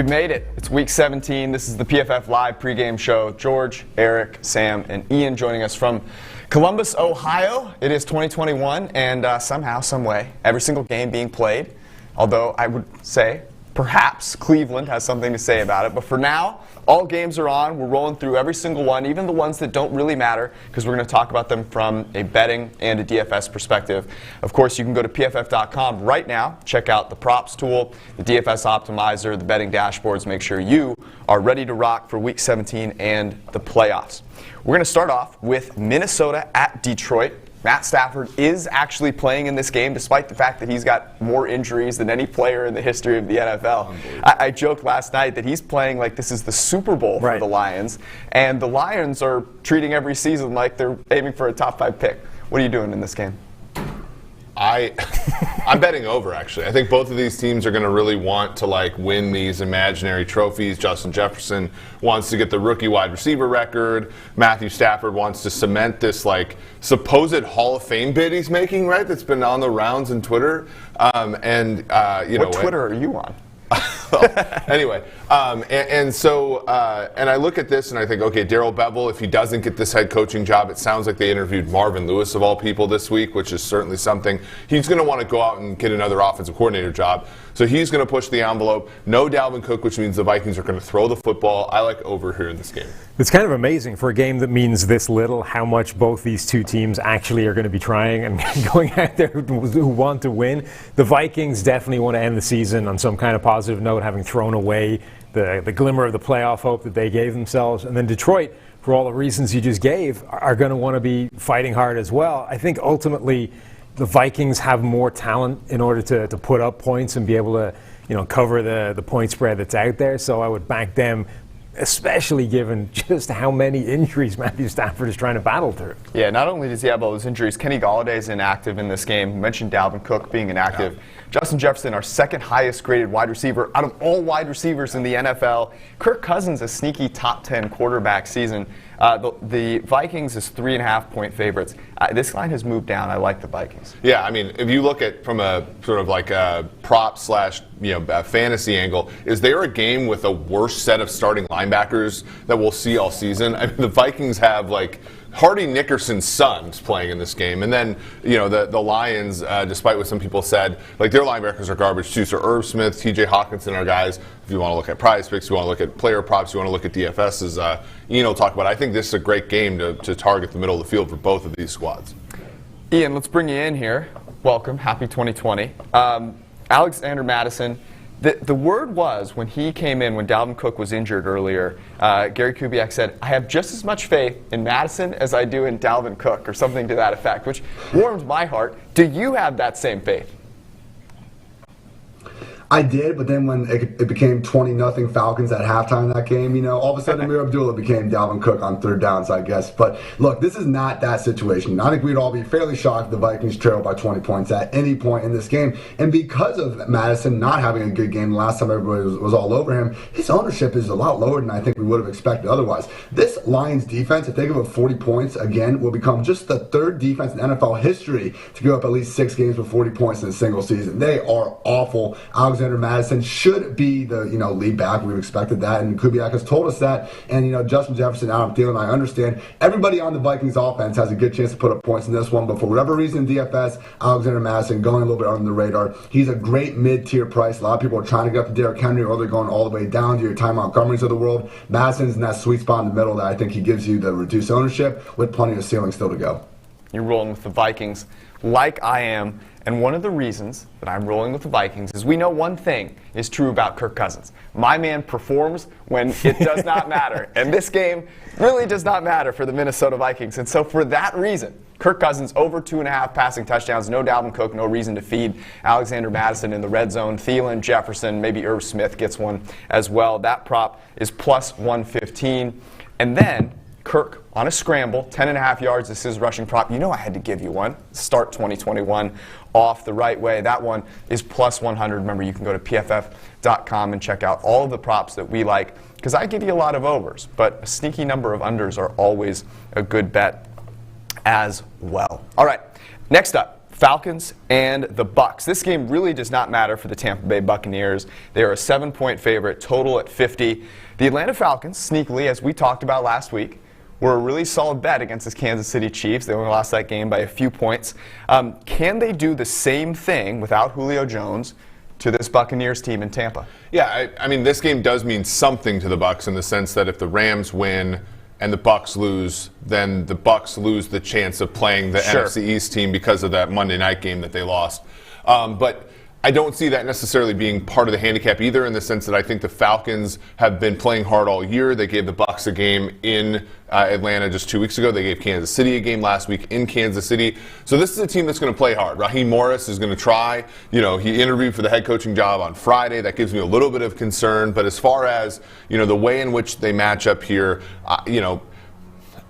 We've made it. It's week 17. This is the PFF Live pregame show. George, Eric, Sam, and Ian joining us from Columbus, Ohio. It is 2021, and somehow, some way, every single game being played. Although I would say perhaps Cleveland has something to say about it. But for now, all games are on. We're rolling through every single one, even the ones that don't really matter, because we're going to talk about them from a betting and a DFS perspective. Of course, you can go to PFF.com right now, check out the props tool, the DFS optimizer, the betting dashboards, make sure you are ready to rock for Week 17 and the playoffs. We're going to start off with Minnesota at Detroit. Matt Stafford is actually playing in this game, despite the fact that he's got more injuries than any player in the history of the NFL. I joked last night that he's playing like this is the Super Bowl for the Lions, and the Lions are treating every season like they're aiming for a top 5 pick. What are you doing in this game? I'm betting over, actually. I think both of these teams are going to really want to win these imaginary trophies. Justin Jefferson wants to get the rookie wide receiver record. Matthew Stafford wants to cement this supposed Hall of Fame bid he's making, right? That's been on the rounds in Twitter. What Twitter are you on? Anyway, and I look at this and I think, okay, Darrell Bevell, if he doesn't get this head coaching job, it sounds like they interviewed Marvin Lewis of all people this week, which is certainly something. He's going to want to go out and get another offensive coordinator job. So he's going to push the envelope. No Dalvin Cook, which means the Vikings are going to throw the football. I like over here in this game. It's kind of amazing for a game that means this little how much both these two teams actually are going to be trying and going out there who want to win. The Vikings definitely want to end the season on some kind of positive note, having thrown away the glimmer of the playoff hope that they gave themselves. And then Detroit, for all the reasons you just gave, are going to want to be fighting hard as well. I think ultimately the Vikings have more talent in order to put up points and be able to cover the point spread that's out there. So I would back them, especially given just how many injuries Matthew Stafford is trying to battle through. Yeah, not only does he have all those injuries, Kenny Golladay is inactive in this game. You mentioned Dalvin Cook being inactive. Yeah. Justin Jefferson, our second highest graded wide receiver out of all wide receivers in the NFL. Kirk Cousins, a sneaky top 10 quarterback season. The Vikings is 3.5-point favorites. This line has moved down. I like the Vikings. Yeah, I mean, if you look at from a sort of a prop slash fantasy angle, is there a game with a worse set of starting linebackers that we'll see all season? I mean, the Vikings have Hardy Nickerson's sons playing in this game. And then, the Lions, despite what some people said, their linebackers are garbage too. So Irv Smith, TJ Hawkinson are guys, if you want to look at prize picks, you want to look at player props, you want to look at DFS, as Ian will talk about. I think this is a great game to target the middle of the field for both of these squads. Ian, let's bring you in here. Welcome. Happy 2020. Alexander Mattison. The word was, when he came in, when Dalvin Cook was injured earlier, Gary Kubiak said, I have just as much faith in Madison as I do in Dalvin Cook, or something to that effect, which warmed my heart. Do you have that same faith? I did, but then when it became 20-0 Falcons at halftime in that game, all of a sudden Amir Abdullah became Dalvin Cook on third downs, I guess. But look, this is not that situation. I think we'd all be fairly shocked if the Vikings trailed by 20 points at any point in this game. And because of Madison not having a good game the last time everybody was all over him, his ownership is a lot lower than I think we would have expected otherwise. This Lions defense, if they give up 40 points again, will become just the third defense in NFL history to give up at least 6 games with 40 points in a single season. They are awful. Alexander Mattison should be the lead back. We've expected that, and Kubiak has told us that. And Justin Jefferson, Adam Thielen, I understand. Everybody on the Vikings offense has a good chance to put up points in this one, but for whatever reason, DFS, Alexander Mattison going a little bit under the radar. He's a great mid-tier price. A lot of people are trying to get up to Derrick Henry, or they're going all the way down to your Ty Montgomerys of the world. Madison's in that sweet spot in the middle that I think he gives you the reduced ownership with plenty of ceiling still to go. You're rolling with the Vikings like I am. And one of the reasons that I'm rolling with the Vikings is we know one thing is true about Kirk Cousins. My man performs when it does not matter. And this game really does not matter for the Minnesota Vikings. And so for that reason, Kirk Cousins over 2.5 passing touchdowns. No Dalvin Cook, no reason to feed Alexander Mattison in the red zone. Thielen, Jefferson, maybe Irv Smith gets one as well. That prop is plus 115. And then Kirk on a scramble, 10.5 yards. This is rushing prop. I had to give you one. Start 2021 off the right way. That one is plus 100. Remember, you can go to PFF.com and check out all of the props that we like, because I give you a lot of overs, but a sneaky number of unders are always a good bet as well. All right, next up, Falcons and the Bucs. This game really does not matter for the Tampa Bay Buccaneers. They are a 7-point favorite, total at 50. The Atlanta Falcons, sneakily, as we talked about last week, were a really solid bet against the Kansas City Chiefs. They only lost that game by a few points. Can they do the same thing without Julio Jones to this Buccaneers team in Tampa? Yeah, I mean, this game does mean something to the Bucs in the sense that if the Rams win and the Bucs lose, then the Bucs lose the chance of playing the NFC East team because of that Monday night game that they lost. But I don't see that necessarily being part of the handicap either, in the sense that I think the Falcons have been playing hard all year. They gave the Bucs a game in Atlanta just 2 weeks ago. They gave Kansas City a game last week in Kansas City. So this is a team that's going to play hard. Raheem Morris is going to try. You know, he interviewed for the head coaching job on Friday. That gives me a little bit of concern. But as far as, you know, the way in which they match up here, you know,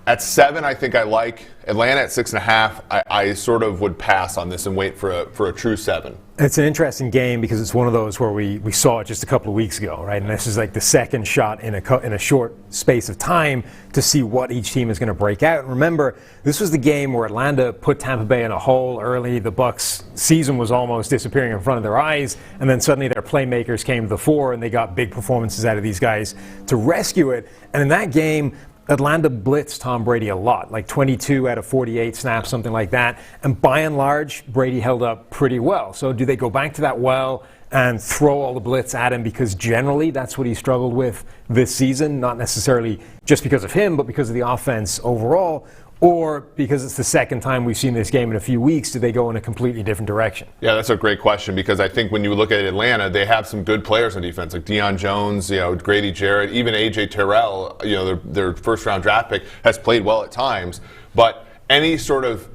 at 7, I think I like. Atlanta at 6.5, I sort of would pass on this and wait for a true 7. It's an interesting game because it's one of those where we saw it just a couple of weeks ago, right? And this is like the second shot in a short space of time to see what each team is going to break out. And remember, this was the game where Atlanta put Tampa Bay in a hole early. The Bucs' season was almost disappearing in front of their eyes, and then suddenly their playmakers came to the fore, and they got big performances out of these guys to rescue it. And in that game, Atlanta blitzed Tom Brady a lot, like 22 out of 48 snaps, something like that. And by and large, Brady held up pretty well. So do they go back to that well and throw all the blitz at him? Because generally that's what he struggled with this season, not necessarily just because of him, but because of the offense overall. Or because it's the second time we've seen this game in a few weeks, do they go in a completely different direction? Yeah, that's a great question, because I think when you look at Atlanta, they have some good players on defense, like Deion Jones, you know, Grady Jarrett, even A.J. Terrell, you know, their first-round draft pick has played well at times. But any sort of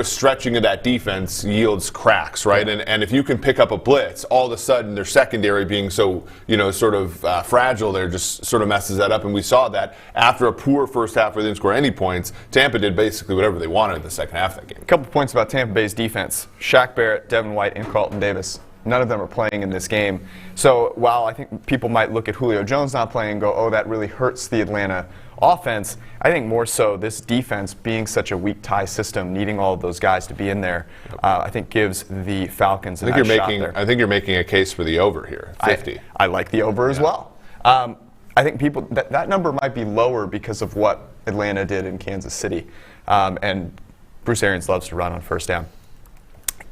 stretching of that defense yields cracks, right? Yeah. And if you can pick up a blitz, all of a sudden their secondary being so, you know, sort of fragile there just sort of messes that up. And we saw that after a poor first half where they didn't score any points, Tampa did basically whatever they wanted in the second half of that game. A couple points about Tampa Bay's defense. Shaq Barrett, Devin White, and Carlton Davis. None of them are playing in this game. So while I think people might look at Julio Jones not playing and go, oh, that really hurts the Atlanta offense, I think more so this defense being such a weak tie system, needing all of those guys to be in there, I think gives the Falcons a nice shot there. I think you're making a case for the over here, 50. I like the over as well. I think people that number might be lower because of what Atlanta did in Kansas City, and Bruce Arians loves to run on first down.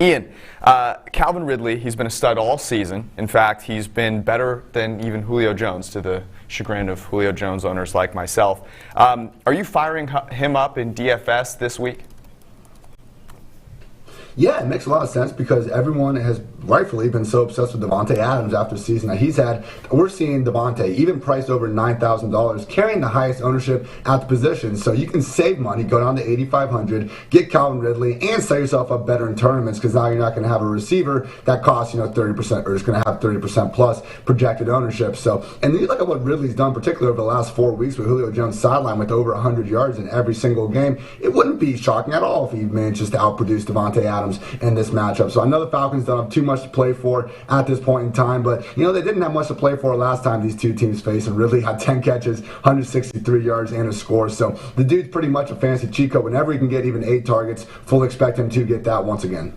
Ian, Calvin Ridley, he's been a stud all season. In fact, he's been better than even Julio Jones, to the chagrin of Julio Jones owners like myself. Are you firing him up in DFS this week? Yeah, it makes a lot of sense because everyone has rightfully been so obsessed with Davante Adams after the season that he's had. We're seeing Davante even priced over $9,000, carrying the highest ownership at the position. So you can save money, go down to $8,500, get Calvin Ridley, and set yourself up better in tournaments because now you're not going to have a receiver that costs 30% or is going to have 30% plus projected ownership. So, and you look at what Ridley's done, particularly over the last 4 weeks with Julio Jones sideline with over 100 yards in every single game. It wouldn't be shocking at all if he manages to outproduce Davante Adams in this matchup. So I know the Falcons don't have too much to play for at this point in time, but they didn't have much to play for last time these two teams faced, and Ridley had 10 catches, 163 yards, and a score. So the dude's pretty much a fantasy cheat code. Whenever he can get even 8 targets, fully expect him to get that once again.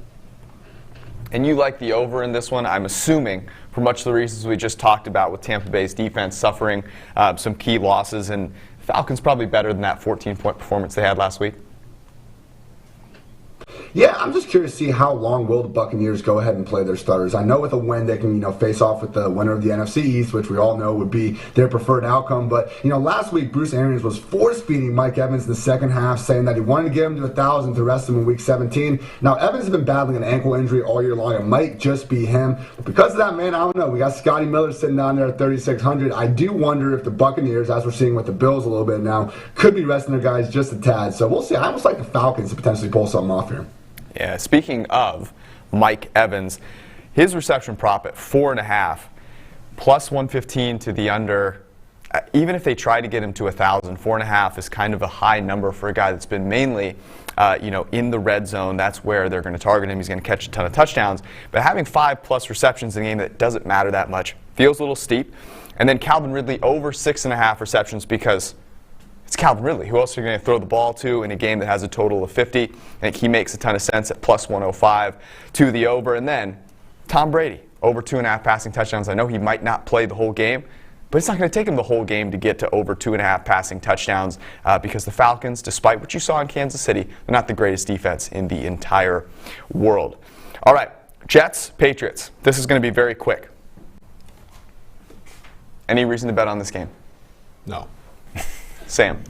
And you like the over in this one, I'm assuming, for much of the reasons we just talked about with Tampa Bay's defense suffering some key losses, and Falcons probably better than that 14-point performance they had last week. Yeah, I'm just curious to see how long will the Buccaneers go ahead and play their starters. I know with a win they can, face off with the winner of the NFC East, which we all know would be their preferred outcome. But, last week Bruce Arians was force-feeding Mike Evans in the second half, saying that he wanted to get him to 1,000 to rest him in Week 17. Now, Evans has been battling an ankle injury all year long. It might just be him. But because of that, man, I don't know. We got Scotty Miller sitting down there at 3,600. I do wonder if the Buccaneers, as we're seeing with the Bills a little bit now, could be resting their guys just a tad. So we'll see. I almost like the Falcons to potentially pull something off here. Yeah, speaking of Mike Evans, his reception prop at 4.5, plus 115 to the under. Even if they try to get him to 1,000, 4.5 is kind of a high number for a guy that's been mainly, in the red zone. That's where they're going to target him. He's going to catch a ton of touchdowns. But having 5+ receptions in a game that doesn't matter that much feels a little steep. And then Calvin Ridley over 6.5 receptions because it's Calvin Ridley. Who else are you going to throw the ball to in a game that has a total of 50? I think he makes a ton of sense at plus 105 to the over. And then Tom Brady, over 2.5 passing touchdowns. I know he might not play the whole game, but it's not going to take him the whole game to get to over 2.5 passing touchdowns because the Falcons, despite what you saw in Kansas City, they're not the greatest defense in the entire world. All right, Jets, Patriots. This is going to be very quick. Any reason to bet on this game? No. Sam?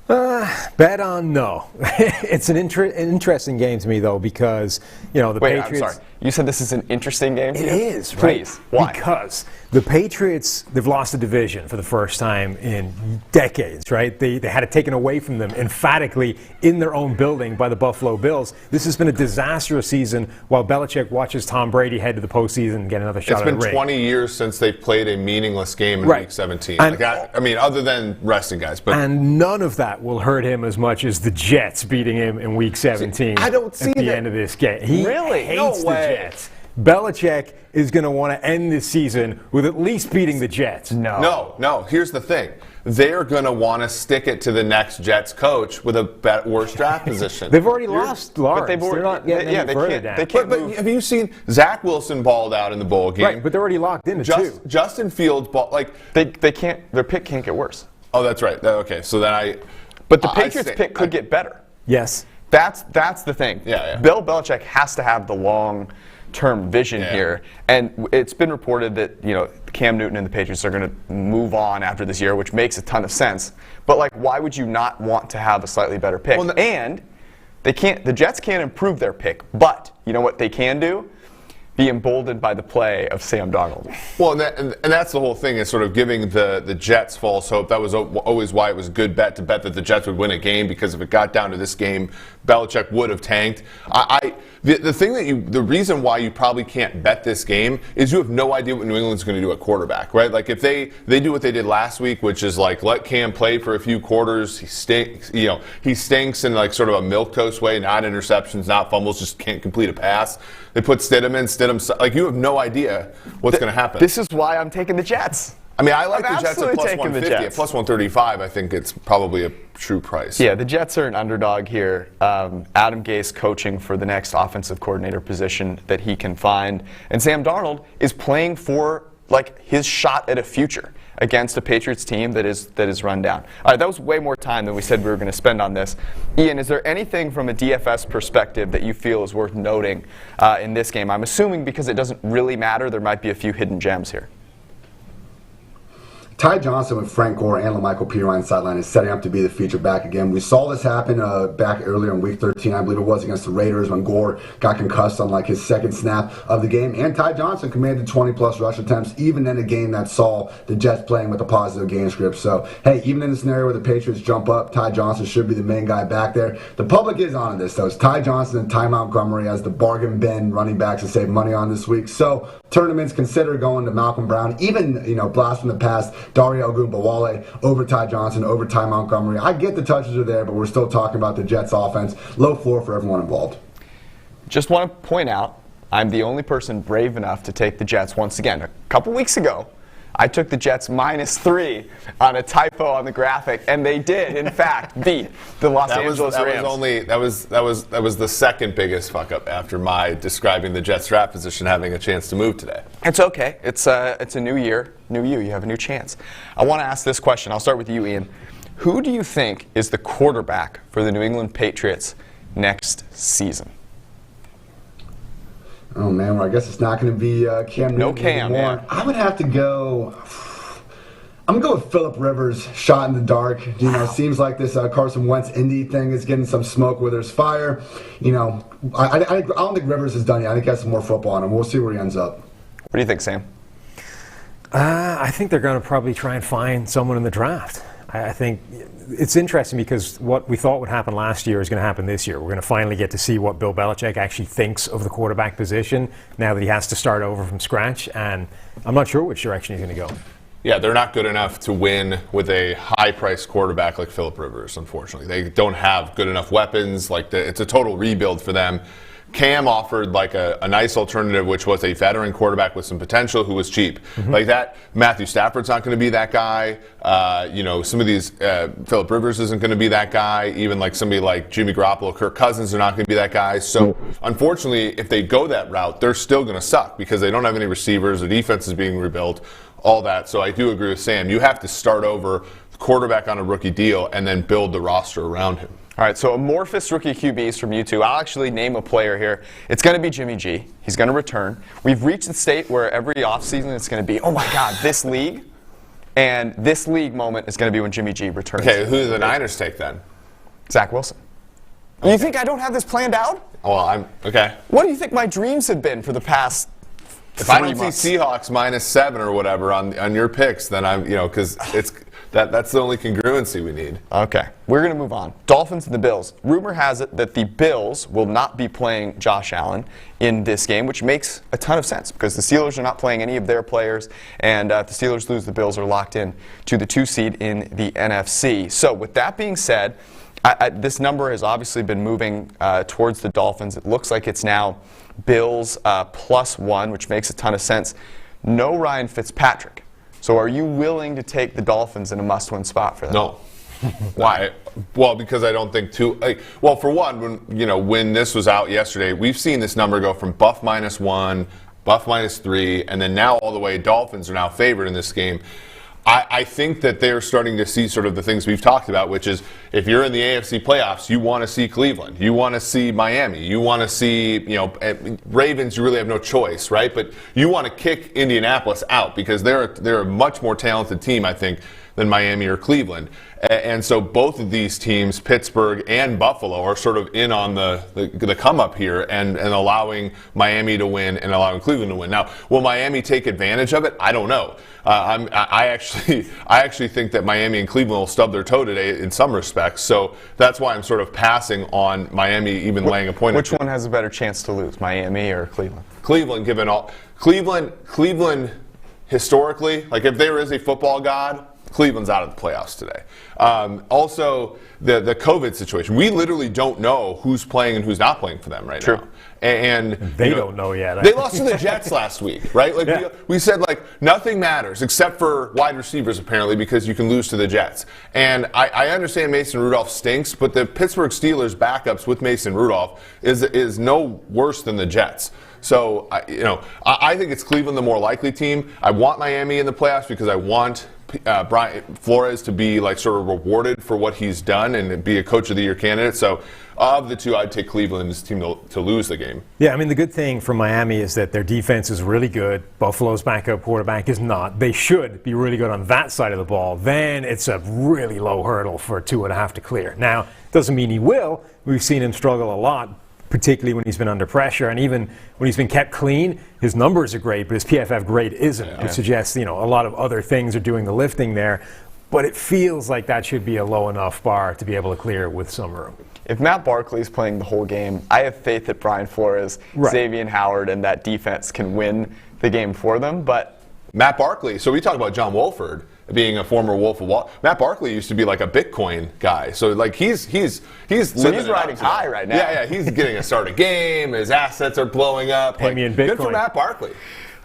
Bet on no. It's an interesting game to me, though, because, the Wait, Patriots... I'm sorry. You said this is an interesting game to It you? is, right? Please. Why? Because the Patriots, they've lost a division for the first time in decades, right? They had it taken away from them emphatically in their own building by the Buffalo Bills. This has been a disastrous season while Belichick watches Tom Brady head to the postseason and get another shot at the ring. It's been 20 years since they've played a meaningless game in Right. Week 17. And- other than resting guys. But And none of that will hurt him as much as the Jets beating him in Week 17 I don't see at the that. end of this game. He Really? hates No the way. Jets. Belichick is going to want to end this season with at least beating the Jets. No. Here's the thing. They're going to want to stick it to the next Jets coach with a worse draft position. They've already lost Lawrence. they've already- They're not getting any they further can't- down. they can't But move. have you seen Zach Wilson balled out in the bowl game? Right, but they're already locked into two. Justin Fields ball They can't. Their pick can't get worse. Oh, that's right. Okay, so then But the Patriots pick could get better. Yes. That's the thing. Yeah. Bill Belichick has to have the long-term vision here, and it's been reported that Cam Newton and the Patriots are going to move on after this year, which makes a ton of sense. But why would you not want to have a slightly better pick? Well, and they can't. The Jets can't improve their pick, but you know what they can do? Be emboldened by the play of Sam Darnold. Well, and that's the whole thing, is sort of giving the Jets false hope. That was always why it was a good bet to bet that the Jets would win a game, because if it got down to this game, Belichick would have tanked. The reason why you probably can't bet this game is you have no idea what New England's going to do at quarterback, right? Like if they do what they did last week, which is let Cam play for a few quarters. He stinks in sort of a milquetoast way, not interceptions, not fumbles, just can't complete a pass. They put Stidham in. You have no idea what's going to happen. This is why I'm taking the Jets. I mean, I like I'm the Jets at absolutely plus taking the 150. At Jets. plus 135, I think it's probably a true price. Yeah, the Jets are an underdog here. Adam Gase coaching for the next offensive coordinator position that he can find. And Sam Darnold is playing for his shot at a future against a Patriots team that is run down. All right, that was way more time than we said we were going to spend on this. Ian, is there anything from a DFS perspective that you feel is worth noting in this game? I'm assuming because it doesn't really matter, there might be a few hidden gems here. Ty Johnson with Frank Gore and LaMichael Pirine sideline is setting up to be the feature back again. We saw this happen back earlier in Week 13, I believe it was, against the Raiders when Gore got concussed on his second snap of the game. And Ty Johnson commanded 20-plus rush attempts, even in a game that saw the Jets playing with a positive game script. So, hey, even in the scenario where the Patriots jump up, Ty Johnson should be the main guy back there. The public is on this, though. It's Ty Johnson and Ty Montgomery as the bargain bin running backs to save money on this week. So, tournaments consider going to Malcolm Brown, even, blast from the past, Dario Ogunbowale over Ty Johnson, over Ty Montgomery. I get the touches are there, but we're still talking about the Jets offense. Low floor for everyone involved. Just want to point out, I'm the only person brave enough to take the Jets once again. A couple weeks ago, I took the Jets -3 on a typo on the graphic, and they did, in fact, beat the Los Angeles Rams. That was the second biggest fuck up after my describing the Jets draft position having a chance to move today. It's okay. It's a new year, new you. You have a new chance. I want to ask this question. I'll start with you, Ian. Who do you think is the quarterback for the New England Patriots next season? Oh, man, well, I guess it's not going to be Cam Newton No Cam, anymore. man. I would have to go... I'm going to go with Phillip Rivers, shot in the dark. Seems like this Carson Wentz Indy thing is getting some smoke where there's fire. I don't think Rivers is done yet. I think he has some more football on him. We'll see where he ends up. What do you think, Sam? I think they're going to probably try and find someone in the draft. I think it's interesting because what we thought would happen last year is going to happen this year. We're going to finally get to see what Bill Belichick actually thinks of the quarterback position now that he has to start over from scratch, and I'm not sure which direction he's going to go. Yeah, they're not good enough to win with a high-priced quarterback like Phillip Rivers, unfortunately. They don't have good enough weapons. It's a total rebuild for them. Cam offered like a nice alternative, which was a veteran quarterback with some potential who was cheap. Like that, Matthew Stafford's not going to be that guy. Some of these, Phillip Rivers isn't going to be that guy. Even like somebody like Jimmy Garoppolo, Kirk Cousins are not going to be that guy. So unfortunately, if they go that route, they're still going to suck because they don't have any receivers. The defense is being rebuilt, all that. So I do agree with Sam. You have to start over, quarterback on a rookie deal, and then build the roster around him. All right, so amorphous rookie QBs from you two. I'll actually name a player here. It's going to be Jimmy G. He's going to return. We've reached the state where every offseason it's going to be, oh my God, this league. And this league moment is going to be when Jimmy G returns. Okay, who do the Niners take then? Zach Wilson. Okay. You think I don't have this planned out? Well, okay. What do you think my dreams have been for the past If I don't months? see Seahawks -7 or whatever on your picks, then I'm, because it's that's the only congruency we need. Okay, we're going to move on. Dolphins and the Bills. Rumor has it that the Bills will not be playing Josh Allen in this game, which makes a ton of sense because the Steelers are not playing any of their players, and if the Steelers lose, the Bills are locked in to the 2 seed in the NFC. So with that being said, this number has obviously been moving towards the Dolphins. It looks like it's now Bills +1, which makes a ton of sense. No Ryan Fitzpatrick. So are you willing to take the Dolphins in a must-win spot for them? No. Why? Well, because I don't think well, for one, when this was out yesterday, we've seen this number go from Buff -1, Buff -3, and then now all the way Dolphins are now favored in this game. I think that they're starting to see sort of the things we've talked about, which is if you're in the AFC playoffs, you want to see Cleveland, you want to see Miami, you want to see, Ravens, you really have no choice, right? But you want to kick Indianapolis out because they're a much more talented team, I think, than Miami or Cleveland. And so both of these teams, Pittsburgh and Buffalo, are sort of in on the come up here and allowing Miami to win and allowing Cleveland to win. Now, will Miami take advantage of it? I don't know. I actually think that Miami and Cleveland will stub their toe today in some respects. So that's why I'm sort of passing on Miami even laying a point. Which one has a better chance to lose, Miami or Cleveland? Cleveland, given all Cleveland historically, like if there is a football god, Cleveland's out of the playoffs today. Also, the COVID situation. We literally don't know who's playing and who's not playing for them right now. And they don't know yet. They lost to the Jets last week, right? Like we said, like nothing matters except for wide receivers apparently because you can lose to the Jets. And I understand Mason Rudolph stinks, but the Pittsburgh Steelers backups with Mason Rudolph is no worse than the Jets. So I think it's Cleveland the more likely team. I want Miami in the playoffs because I want Brian Flores to be like sort of rewarded for what he's done and be a Coach of the Year candidate. So of the two, I'd take Cleveland and this team to lose the game. Yeah, I mean, the good thing for Miami is that their defense is really good. Buffalo's backup quarterback is not. They should be really good on that side of the ball. Then it's a really low hurdle for 2.5 to clear. Now, doesn't mean he will. We've seen him struggle a lot, particularly when he's been under pressure, and even when he's been kept clean, his numbers are great, but his PFF grade isn't. Yeah. It suggests, a lot of other things are doing the lifting there, but it feels like that should be a low enough bar to be able to clear with some room. If Matt Barkley's playing the whole game, I have faith that Brian Flores, Xavier Howard, and that defense can win the game for them, but Matt Barkley, so we talk about John Wolford being a former Wolf of Wall. Matt Barkley used to be like a Bitcoin guy, so like he's riding high right now. Yeah, he's getting a start a game. His assets are blowing up. Pay me in Bitcoin. Good for Matt Barkley.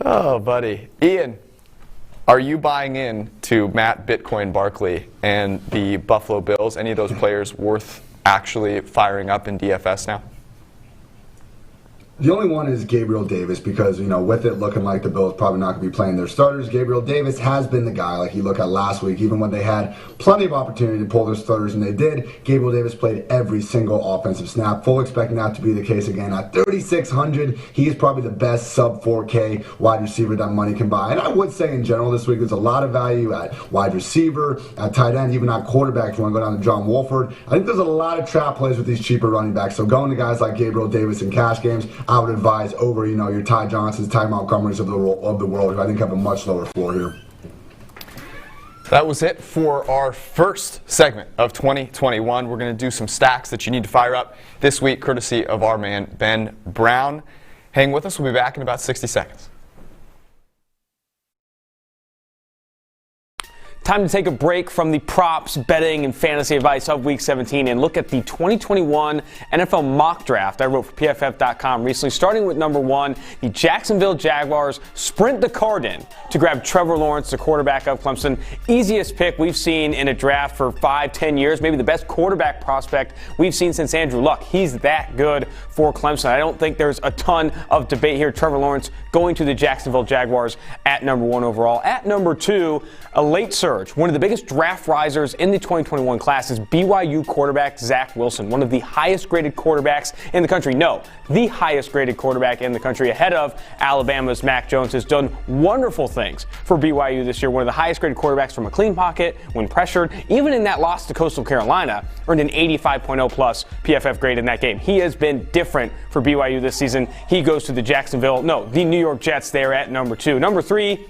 Oh, buddy, Ian, are you buying in to Matt Bitcoin Barkley and the Buffalo Bills? Any of those players worth actually firing up in DFS now? The only one is Gabriel Davis because, with it looking like the Bills probably not going to be playing their starters, Gabriel Davis has been the guy like you look at last week. Even when they had plenty of opportunity to pull their starters, and they did, Gabriel Davis played every single offensive snap. Full expecting that to be the case again. At 3,600, he is probably the best sub 4K wide receiver that money can buy. And I would say in general this week there's a lot of value at wide receiver, at tight end, even at quarterback if you want to go down to John Wolford. I think there's a lot of trap plays with these cheaper running backs. So going to guys like Gabriel Davis in cash games, I would advise over, your Ty Johnsons, Ty Montgomerys of the world, who I think have a much lower floor here. That was it for our first segment of 2021. We're going to do some stacks that you need to fire up this week, courtesy of our man, Ben Brown. Hang with us. We'll be back in about 60 seconds. Time to take a break from the props, betting, and fantasy advice of Week 17 and look at the 2021 NFL mock draft I wrote for PFF.com recently. Starting with number 1, the Jacksonville Jaguars sprint the card in to grab Trevor Lawrence, the quarterback of Clemson. Easiest pick we've seen in a draft for 5-10 years. Maybe the best quarterback prospect we've seen since Andrew Luck. He's that good for Clemson. I don't think there's a ton of debate here. Trevor Lawrence going to the Jacksonville Jaguars at number 1 overall. At number 2, a late surge. One of the biggest draft risers in the 2021 class is BYU quarterback Zach Wilson, one of the highest graded quarterbacks in the country. No, the highest graded quarterback in the country, ahead of Alabama's Mac Jones, has done wonderful things for BYU this year. One of the highest graded quarterbacks from a clean pocket when pressured. Even in that loss to Coastal Carolina, earned an 85.0 plus PFF grade in that game. He has been different for BYU this season. He goes to the New York Jets there at number 2. Number 3,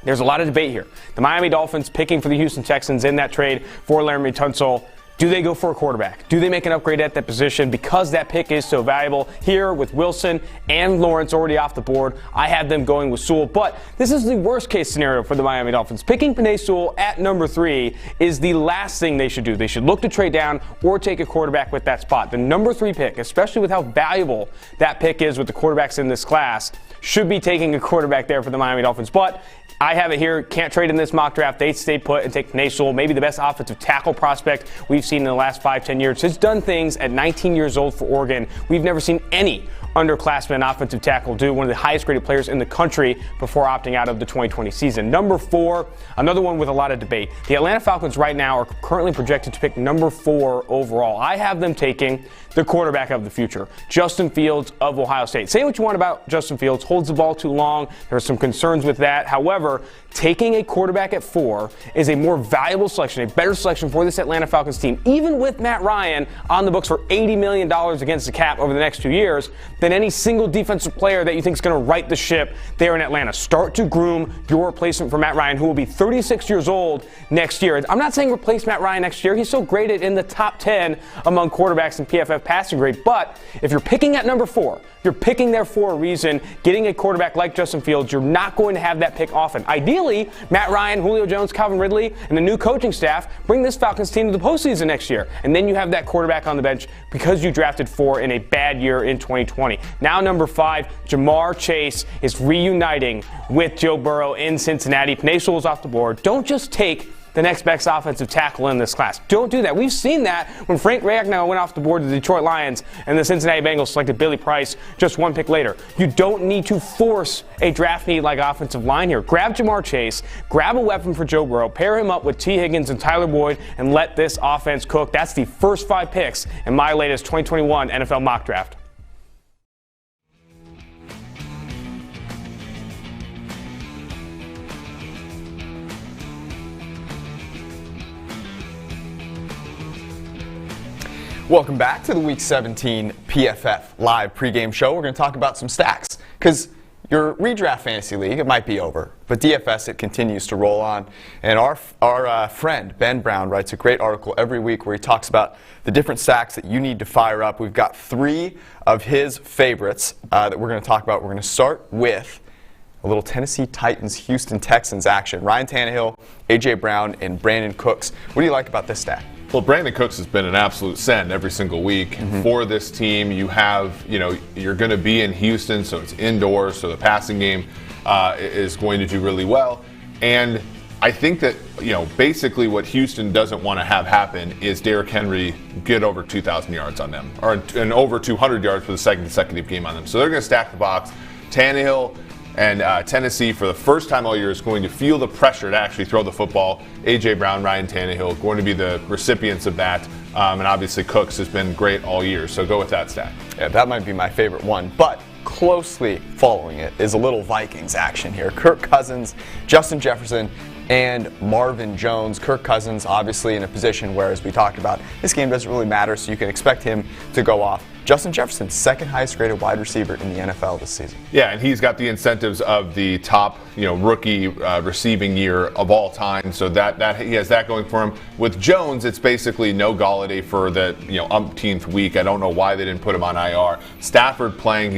there's a lot of debate here. The Miami Dolphins picking for the Houston Texans in that trade for Laramie Tunsil. Do they go for a quarterback? Do they make an upgrade at that position because that pick is so valuable? Here with Wilson and Lawrence already off the board, I have them going with Sewell. But this is the worst case scenario for the Miami Dolphins. Picking Penei Sewell at number 3 is the last thing they should do. They should look to trade down or take a quarterback with that spot. The number 3 pick, especially with how valuable that pick is with the quarterbacks in this class, should be taking a quarterback there for the Miami Dolphins. But I have it here. Can't trade in this mock draft. They stay put and take Penei Sewell, maybe the best offensive tackle prospect we've seen in the last 5-10 years. Has done things at 19 years old for Oregon we've never seen any underclassman offensive tackle do, one of the highest graded players in the country before opting out of the 2020 season. Number 4, another one with a lot of debate. The Atlanta Falcons right now are currently projected to pick number 4 overall. I have them taking the quarterback of the future, Justin Fields of Ohio State. Say what you want about Justin Fields, holds the ball too long. There are some concerns with that. However, taking a quarterback at 4 is a more valuable selection, a better selection for this Atlanta Falcons team, even with Matt Ryan on the books for $80 million against the cap over the next 2 years, than any single defensive player that you think is going to right the ship there in Atlanta. Start to groom your replacement for Matt Ryan, who will be 36 years old next year. I'm not saying replace Matt Ryan next year. He's still graded in the top 10 among quarterbacks in PFF passing grade. But if you're picking at number 4, you're picking there for a reason. Getting a quarterback like Justin Fields, you're not going to have that pick often. Ideally, Matt Ryan, Julio Jones, Calvin Ridley, and the new coaching staff bring this Falcons team to the postseason next year. And then you have that quarterback on the bench because you drafted 4 in a bad year in 2020. Now number 5, Jamar Chase is reuniting with Joe Burrow in Cincinnati. Penei Sewell is off the board. Don't just take the next best offensive tackle in this class. Don't do that. We've seen that when Frank Ragnow went off the board to the Detroit Lions and the Cincinnati Bengals selected Billy Price just 1 pick later. You don't need to force a draft need like offensive line here. Grab Jamar Chase, grab a weapon for Joe Burrow, pair him up with T. Higgins and Tyler Boyd, and let this offense cook. That's the first 5 picks in my latest 2021 NFL mock draft. Welcome back to the Week 17 PFF Live pregame show. We're going to talk about some stacks because your redraft fantasy league, it might be over, but DFS, it continues to roll on. And our friend Ben Brown writes a great article every week where he talks about the different stacks that you need to fire up. We've got 3 of his favorites that we're going to talk about. We're going to start with a little Tennessee Titans, Houston Texans action. Ryan Tannehill, A.J. Brown, and Brandon Cooks. What do you like about this stack? Well, Brandon Cooks has been an absolute send every single week for this team. You have, you're going to be in Houston, so it's indoors, so the passing game is going to do really well. And I think that, basically what Houston doesn't want to have happen is Derrick Henry get over 2,000 yards on them, and over 200 yards for the second consecutive game on them. So they're going to stack the box. Tannehill and Tennessee, for the first time all year, is going to feel the pressure to actually throw the football. A.J. Brown, Ryan Tannehill going to be the recipients of that. And obviously Cooks has been great all year. So go with that stack. Yeah, that might be my favorite one. But closely following it is a little Vikings action here. Kirk Cousins, Justin Jefferson, and Marvin Jones. Kirk Cousins obviously in a position where, as we talked about, this game doesn't really matter, so you can expect him to go off Justin Jefferson, second highest graded wide receiver in the NFL this season. Yeah, and he's got the incentives of the top, rookie receiving year of all time. So that he has that going for him. With Jones, it's basically no Galladay for the umpteenth week. I don't know why they didn't put him on IR. Stafford playing,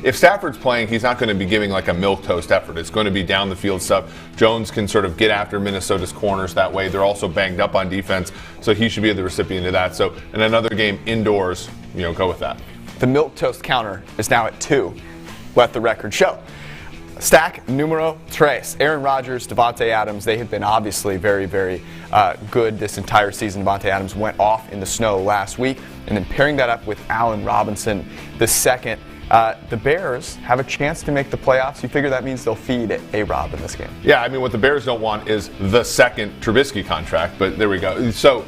if Stafford's playing, he's not going to be giving like a milquetoast effort. It's going to be down the field stuff. Jones can sort of get after Minnesota's corners that way. They're also banged up on defense, so he should be the recipient of that. So in another game indoors, go with that. The milquetoast counter is now at 2. Let the record show. Stack numero tres. Aaron Rodgers, Davante Adams, they have been obviously very, very good this entire season. Davante Adams went off in the snow last week, and then pairing that up with Allen Robinson the second. The Bears have a chance to make the playoffs. You figure that means they'll feed A-Rob in this game. Yeah, I mean, what the Bears don't want is the second Trubisky contract, but there we go. So,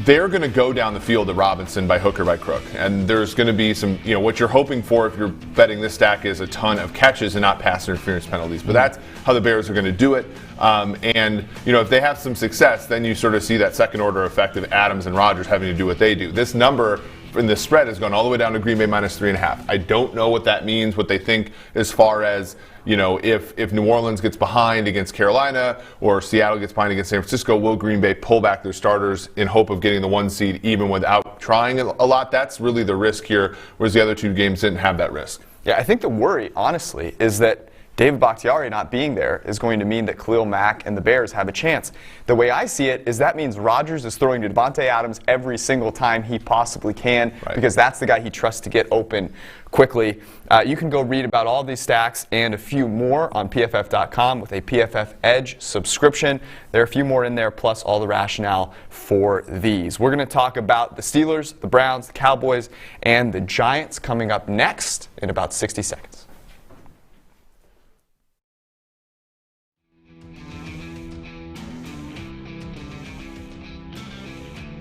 they're going to go down the field to Robinson by hook or by crook. And there's going to be some, what you're hoping for if you're betting this stack is a ton of catches and not pass interference penalties. But that's how the Bears are going to do it. If they have some success, then you sort of see that second order effect of Adams and Rodgers having to do what they do. This number in the spread has gone all the way down to Green Bay -3.5. I don't know what that means, what they think as far as, if New Orleans gets behind against Carolina or Seattle gets behind against San Francisco, will Green Bay pull back their starters in hope of getting the 1 seed even without trying a lot? That's really the risk here, whereas the other 2 games didn't have that risk. Yeah, I think the worry, honestly, is that David Bakhtiari not being there is going to mean that Khalil Mack and the Bears have a chance. The way I see it is that means Rodgers is throwing to Davante Adams every single time he possibly can, because that's the guy he trusts to get open quickly. You can go read about all these stacks and a few more on PFF.com with a PFF Edge subscription. There are a few more in there, plus all the rationale for these. We're going to talk about the Steelers, the Browns, the Cowboys, and the Giants coming up next in about 60 seconds.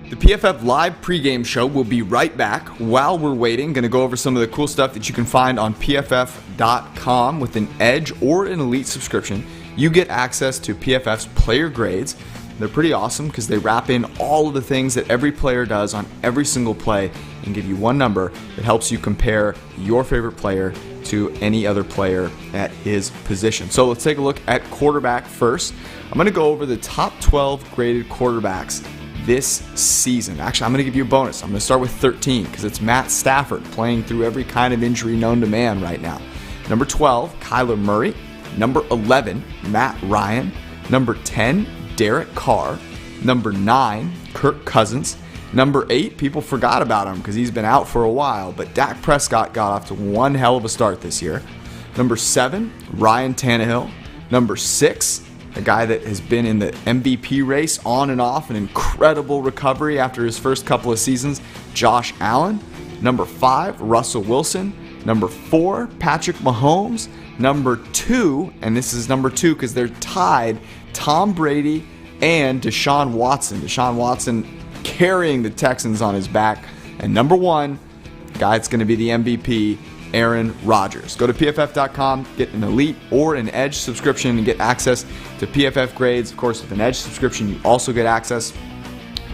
The PFF Live pregame show will be right back. While we're waiting, going to go over some of the cool stuff that you can find on PFF.com with an Edge or an Elite subscription. You get access to PFF's player grades. They're pretty awesome because they wrap in all of the things that every player does on every single play and give you one number that helps you compare your favorite player to any other player at his position. So let's take a look at quarterback first. I'm going to go over the top 12 graded quarterbacks this season. Actually, I'm going to give you a bonus. I'm going to start with 13 because it's Matt Stafford playing through every kind of injury known to man right now. Number 12, Kyler Murray. Number 11, Matt Ryan. Number 10, Derek Carr. Number 9, Kirk Cousins. Number 8, people forgot about him because he's been out for a while, but Dak Prescott got off to one hell of a start this year. Number 7, Ryan Tannehill. Number 6, a guy that has been in the MVP race on and off, an incredible recovery after his first couple of seasons, Josh Allen. Number 5, Russell Wilson. Number 4, Patrick Mahomes. Number 2, and this is number 2 because they're tied, Tom Brady and Deshaun Watson. Deshaun Watson carrying the Texans on his back. And number 1, guy that's going to be the MVP, Aaron Rodgers. Go to PFF.com, get an Elite or an Edge subscription and get access to PFF grades. Of course, with an Edge subscription, you also get access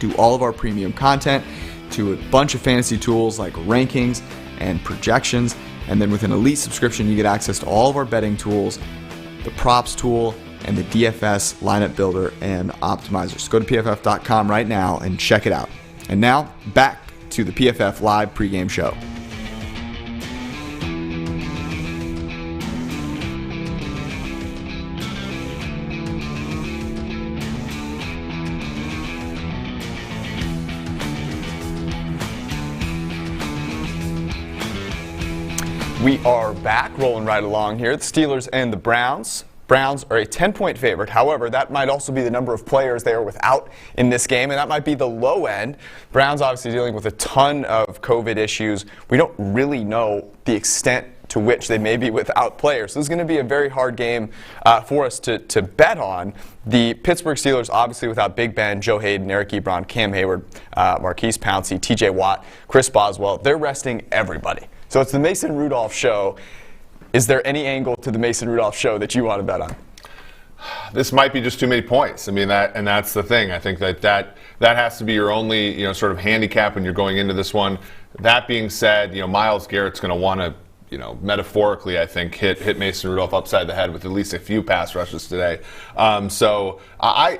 to all of our premium content, to a bunch of fantasy tools like rankings and projections. And then with an Elite subscription, you get access to all of our betting tools, the props tool, and the DFS lineup builder and optimizer. So go to PFF.com right now and check it out. And now, back to the PFF Live pregame show. We are back, rolling right along here. The Steelers and the Browns. Browns are a 10-point favorite. However, that might also be the number of players they are without in this game, and that might be the low end. Browns obviously dealing with a ton of COVID issues. We don't really know the extent to which they may be without players. So this is going to be a very hard game for us to bet on. The Pittsburgh Steelers, obviously without Big Ben, Joe Hayden, Eric Ebron, Cam Hayward, Marquise Pouncey, TJ Watt, Chris Boswell, they're resting everybody. So it's the Mason Rudolph show. Is there any angle to the Mason Rudolph show that you want to bet on? This might be just too many points. I mean, that's the thing. I think that has to be your only, sort of handicap when you're going into this one. That being said, Myles Garrett's going to want to, metaphorically, I think, hit Mason Rudolph upside the head with at least a few pass rushes today. So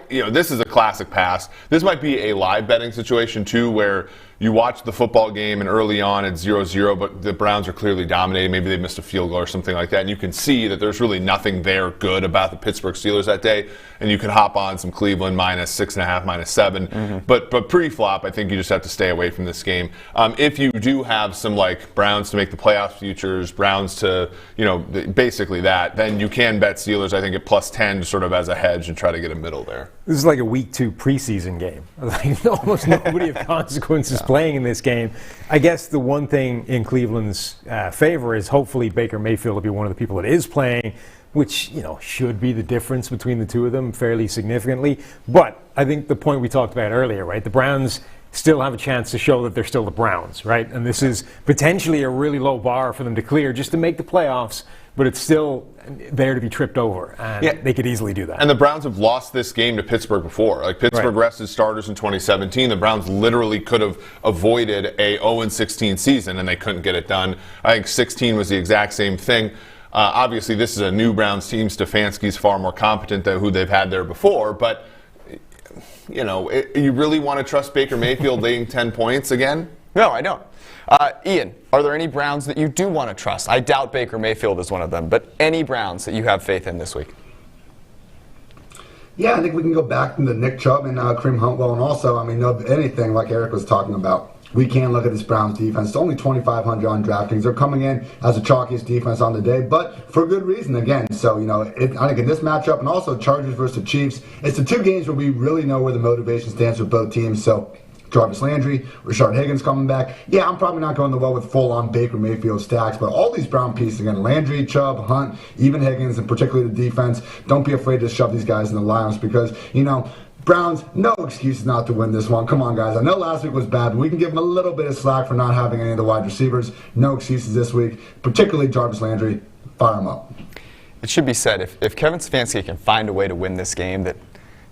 this is a classic pass. This might be a live betting situation too, where you watch the football game and early on it's 0-0, but the Browns are clearly dominating. Maybe they missed a field goal or something like that, and you can see that there's really nothing there good about the Pittsburgh Steelers that day, and you can hop on some Cleveland -6.5, -7. Mm-hmm. But pre-flop, I think you just have to stay away from this game. If you do have some Browns to make the playoff futures, Browns to basically that, then you can bet Steelers. I think at +10 sort of as a hedge and try to get a middle there. This is like a week 2 preseason game. Almost nobody of consequence is playing in this game. I guess the one thing in Cleveland's favor is hopefully Baker Mayfield will be one of the people that is playing, which should be the difference between the two of them fairly significantly. But I think the point we talked about earlier, right? The Browns still have a chance to show that they're still the Browns, right? And this is potentially a really low bar for them to clear just to make the playoffs, but it's still there to be tripped over, and they could easily do that. And the Browns have lost this game to Pittsburgh before. Pittsburgh rested starters in 2017. The Browns literally could have avoided a 0-16 season, and they couldn't get it done. I think 16 was the exact same thing. Obviously, this is a new Browns team. Stefanski's far more competent than who they've had there before, but you really want to trust Baker Mayfield laying 10 points again? No, I don't. Ian, are there any Browns that you do want to trust? I doubt Baker Mayfield is one of them, but any Browns that you have faith in this week? Yeah, I think we can go back to Nick Chubb and Kareem Huntwell, and also, anything like Eric was talking about. We can look at this Browns defense. It's only 2,500 on DraftKings. They're coming in as the chalkiest defense on the day, but for good reason, again. So, I think in this matchup, and also Chargers versus the Chiefs, it's the two games where we really know where the motivation stands with both teams. So, Jarvis Landry, Rashard Higgins coming back. Yeah, I'm probably not going to well with full-on Baker Mayfield stacks, but all these Brown pieces, again, Landry, Chubb, Hunt, even Higgins, and particularly the defense, don't be afraid to shove these guys in the lineups because, Browns, no excuses not to win this one. Come on, guys. I know last week was bad, but we can give them a little bit of slack for not having any of the wide receivers. No excuses this week, particularly Jarvis Landry. Fire him up. It should be said, if Kevin Stefanski can find a way to win this game,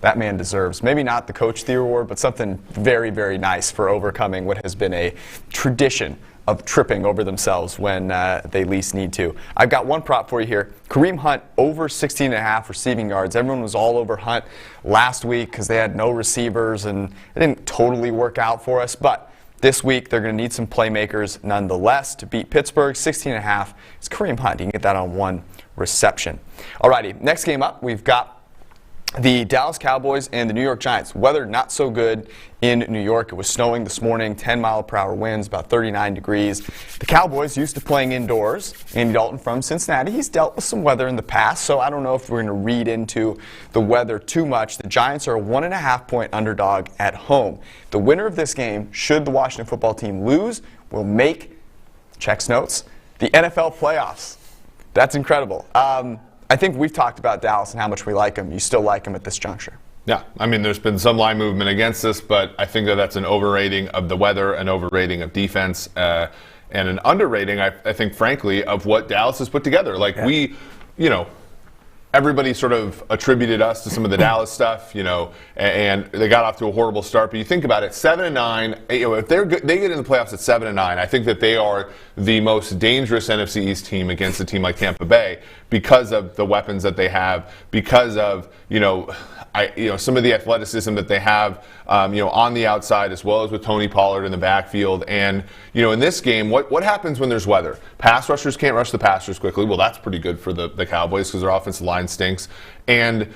that man deserves maybe not the Coach of the Year award, but something very, very nice for overcoming what has been a tradition of tripping over themselves when they least need to. I've got one prop for you here. Kareem Hunt over 16.5 receiving yards. Everyone was all over Hunt last week because they had no receivers and it didn't totally work out for us. But this week they're going to need some playmakers nonetheless to beat Pittsburgh. 16.5 is Kareem Hunt. You can get that on one reception. Alrighty, next game up, we've got the Dallas Cowboys and the New York Giants. Weather not so good in New York. It was snowing this morning, 10-mile-per-hour winds, about 39 degrees. The Cowboys used to playing indoors. Andy Dalton from Cincinnati, he's dealt with some weather in the past, so I don't know if we're going to read into the weather too much. The Giants are a 1.5-point underdog at home. The winner of this game, should the Washington football team lose, will make, checks notes, the NFL playoffs. That's incredible. I think we've talked about Dallas and how much we like them. You still like them at this juncture? Yeah, there's been some line movement against this, but I think that's an overrating of the weather, an overrating of defense, and an underrating, I think, frankly, of what Dallas has put together. Everybody sort of attributed us to some of the Dallas stuff, and they got off to a horrible start. But you think about it, 7-9. If they get in the playoffs at 7-9, I think that they are the most dangerous NFC East team against a team like Tampa Bay because of the weapons that they have, because of some of the athleticism that they have, on the outside as well as with Tony Pollard in the backfield. And in this game, what happens when there's weather? Pass rushers can't rush the passers quickly. Well, that's pretty good for the Cowboys because their offensive line stinks. And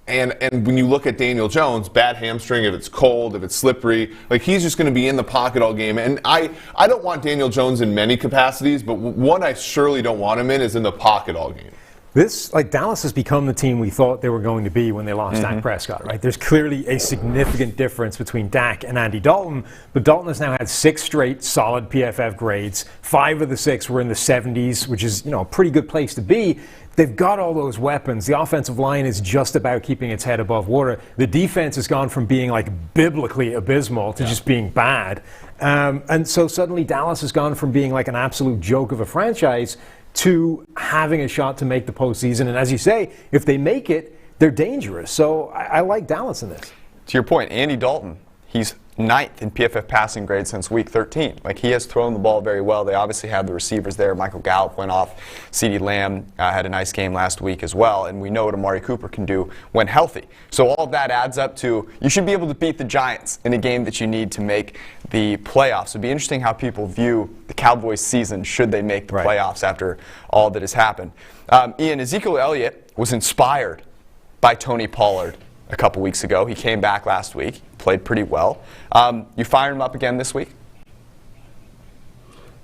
And when you look at Daniel Jones, bad hamstring, if it's cold, if it's slippery, he's just going to be in the pocket all game. And I don't want Daniel Jones in many capacities, but one I surely don't want him in is in the pocket all game. Dallas has become the team we thought they were going to be when they lost Dak Prescott, right? There's clearly a significant difference between Dak and Andy Dalton, but Dalton has now had 6 straight solid PFF grades. 5 of the 6 were in the 70s, which is, a pretty good place to be. They've got all those weapons. The offensive line is just about keeping its head above water. The defense has gone from being biblically abysmal to just being bad. And so suddenly Dallas has gone from being an absolute joke of a franchise to having a shot to make the postseason. And as you say, if they make it, they're dangerous. So I like Dallas in this. To your point, Andy Dalton, he's 9th in PFF passing grade since week 13. Like, he has thrown the ball very well. They obviously have the receivers there. Michael Gallup went off. CeeDee Lamb had a nice game last week as well. And we know what Amari Cooper can do when healthy. So all of that adds up to you should be able to beat the Giants in a game that you need to make the playoffs. It'd be interesting how people view the Cowboys season should they make the playoffs after all that has happened. Ian, Ezekiel Elliott was inspired by Tony Pollard a couple weeks ago. He came back last week, played pretty well. You fired him up again this week?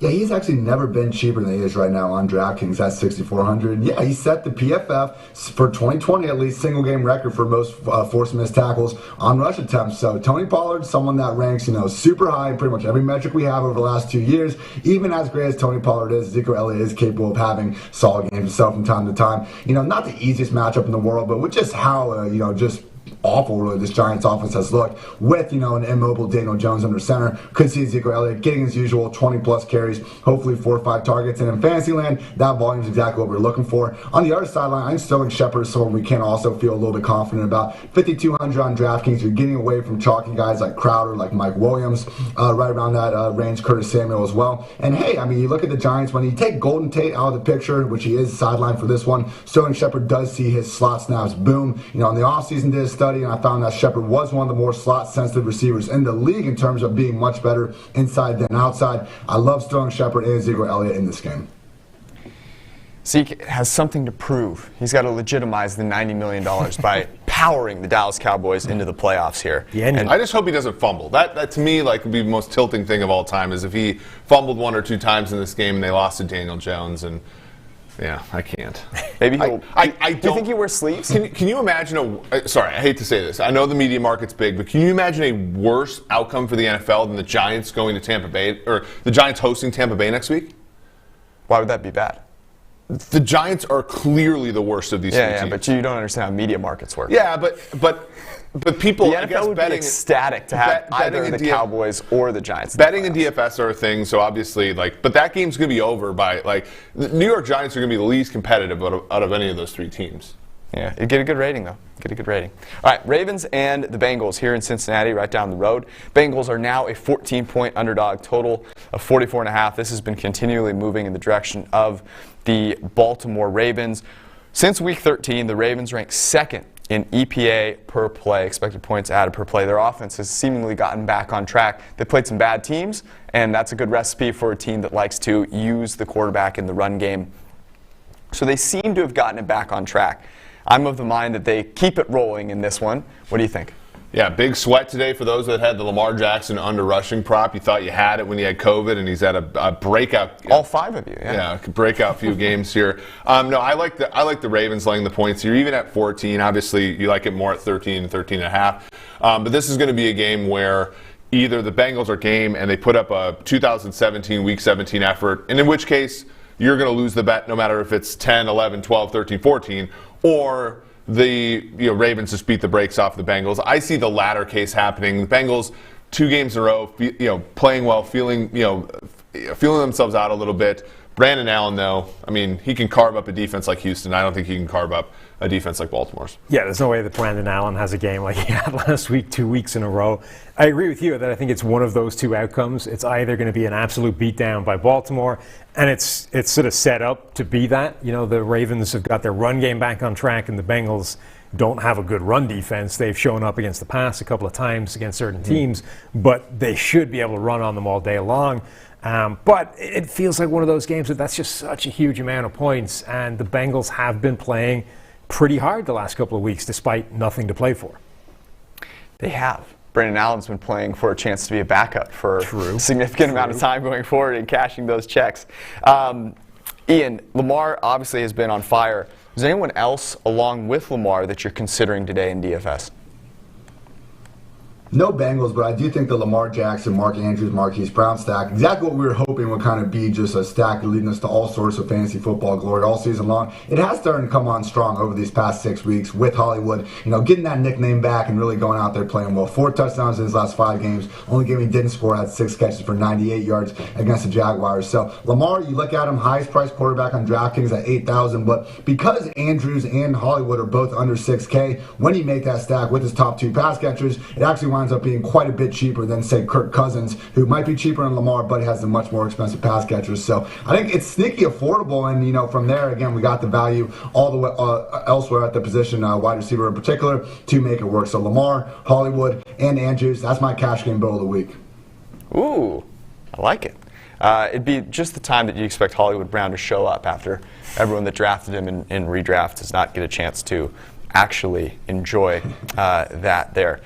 Yeah, he's actually never been cheaper than he is right now on DraftKings at $6,400. Yeah, he set the PFF for 2020 at least single game record for most forced missed tackles on rush attempts. So Tony Pollard, someone that ranks super high in pretty much every metric we have over the last 2 years. Even as great as Tony Pollard is, Ezekiel Elliott is capable of having solid games himself from time to time. Not the easiest matchup in the world, but with just how just awful really this Giants offense has looked with an immobile Daniel Jones under center. Could see Ezekiel Elliott getting his usual 20 plus carries, hopefully 4 or 5 targets, and in fantasy land that volume is exactly what we're looking for. On the other sideline, I think Sterling Shepard is someone we can also feel a little bit confident about. 5,200 on DraftKings. You're getting away from chalky guys like Crowder, like Mike Williams, right around that range. Curtis Samuel as well. And hey, you look at the Giants, when you take Golden Tate out of the picture, which he is sidelined for this one, Sterling Shepard does see his slot snaps boom. In the offseason did a study, and I found that Shepard was one of the more slot-sensitive receivers in the league in terms of being much better inside than outside. I love Sterling Shepard and Ezekiel Elliott in this game. Zeke has something to prove. He's got to legitimize the $90 million by powering the Dallas Cowboys into the playoffs here. Yeah, and I just hope he doesn't fumble. That to me, would be the most tilting thing of all time is if he fumbled 1 or 2 times in this game and they lost to Daniel Jones. And yeah, I can't. Maybe he'll. I do you think he wears sleeves? Can you imagine sorry, I hate to say this. I know the media market's big, but can you imagine a worse outcome for the NFL than the Giants going to Tampa Bay, or the Giants hosting Tampa Bay next week? Why would that be bad? The Giants are clearly the worst of these three teams. Yeah, but you don't understand how media markets work. Yeah, but people, the I guess, NFL would be ecstatic to have either the Cowboys or the Giants. Betting and DFS are a thing, so obviously, but that game's going to be over by, the New York Giants are going to be the least competitive out of any of those 3 teams. Yeah, it'd get a good rating, though. Get a good rating. All right, Ravens and the Bengals here in Cincinnati, right down the road. Bengals are now a 14-point underdog, total of 44.5. This has been continually moving in the direction of the Baltimore Ravens. Since week 13, the Ravens rank 2nd in EPA per play, expected points added per play. Their offense has seemingly gotten back on track. They played some bad teams, and that's a good recipe for a team that likes to use the quarterback in the run game. So they seem to have gotten it back on track. I'm of the mind that they keep it rolling in this one. What do you think? Yeah, big sweat today for those that had the Lamar Jackson under rushing prop. You thought you had it when he had COVID, and he's had a breakout. All 5 of you, yeah. Yeah, breakout few games here. No, I like the Ravens laying the points here, even at 14. Obviously, you like it more at 13 and 13.5. But this is going to be a game where either the Bengals are game and they put up a 2017 Week 17 effort, and in which case you're going to lose the bet no matter if it's 10, 11, 12, 13, 14, or the Ravens just beat the brakes off the Bengals. I see the latter case happening. The Bengals 2 games in a row, playing well, feeling themselves out a little bit. Brandon Allen, though, he can carve up a defense like Houston. I don't think he can carve up a defense like Baltimore's. Yeah, there's no way that Brandon Allen has a game like he had last week, 2 weeks in a row. I agree with you that I think it's one of those 2 outcomes. It's either going to be an absolute beatdown by Baltimore, and it's sort of set up to be that. The Ravens have got their run game back on track, and the Bengals don't have a good run defense. They've shown up against the pass a couple of times against certain teams, but they should be able to run on them all day long. But it feels like one of those games that's just such a huge amount of points, and the Bengals have been playing pretty hard the last couple of weeks despite nothing to play for. They have. Brandon Allen's been playing for a chance to be a backup for a significant amount of time going forward and cashing those checks. Ian, Lamar obviously has been on fire. Is there anyone else along with Lamar that you're considering today in DFS? No Bengals, but I do think the Lamar Jackson, Mark Andrews, Marquise Brown stack, exactly what we were hoping would kind of be just a stack leading us to all sorts of fantasy football glory all season long. It has started to come on strong over these past 6 weeks with Hollywood, getting that nickname back and really going out there playing well. 4 touchdowns in his last 5 games. Only game he didn't score had 6 catches for 98 yards against the Jaguars. So Lamar, you look at him, highest priced quarterback on DraftKings at $8,000, but because Andrews and Hollywood are both under $6K, when you make that stack with his top 2 pass catchers, it actually Lamar ends up being quite a bit cheaper than, say, Kirk Cousins, who might be cheaper than Lamar, but he has a much more expensive pass catchers. So I think it's sneaky affordable, and from there, again, we got the value all the way elsewhere at the position, wide receiver in particular, to make it work. So Lamar, Hollywood, and Andrews, that's my cash game bill of the week. Ooh, I like it. It'd be just the time that you expect Hollywood Brown to show up after everyone that drafted him in redraft does not get a chance to actually enjoy that there.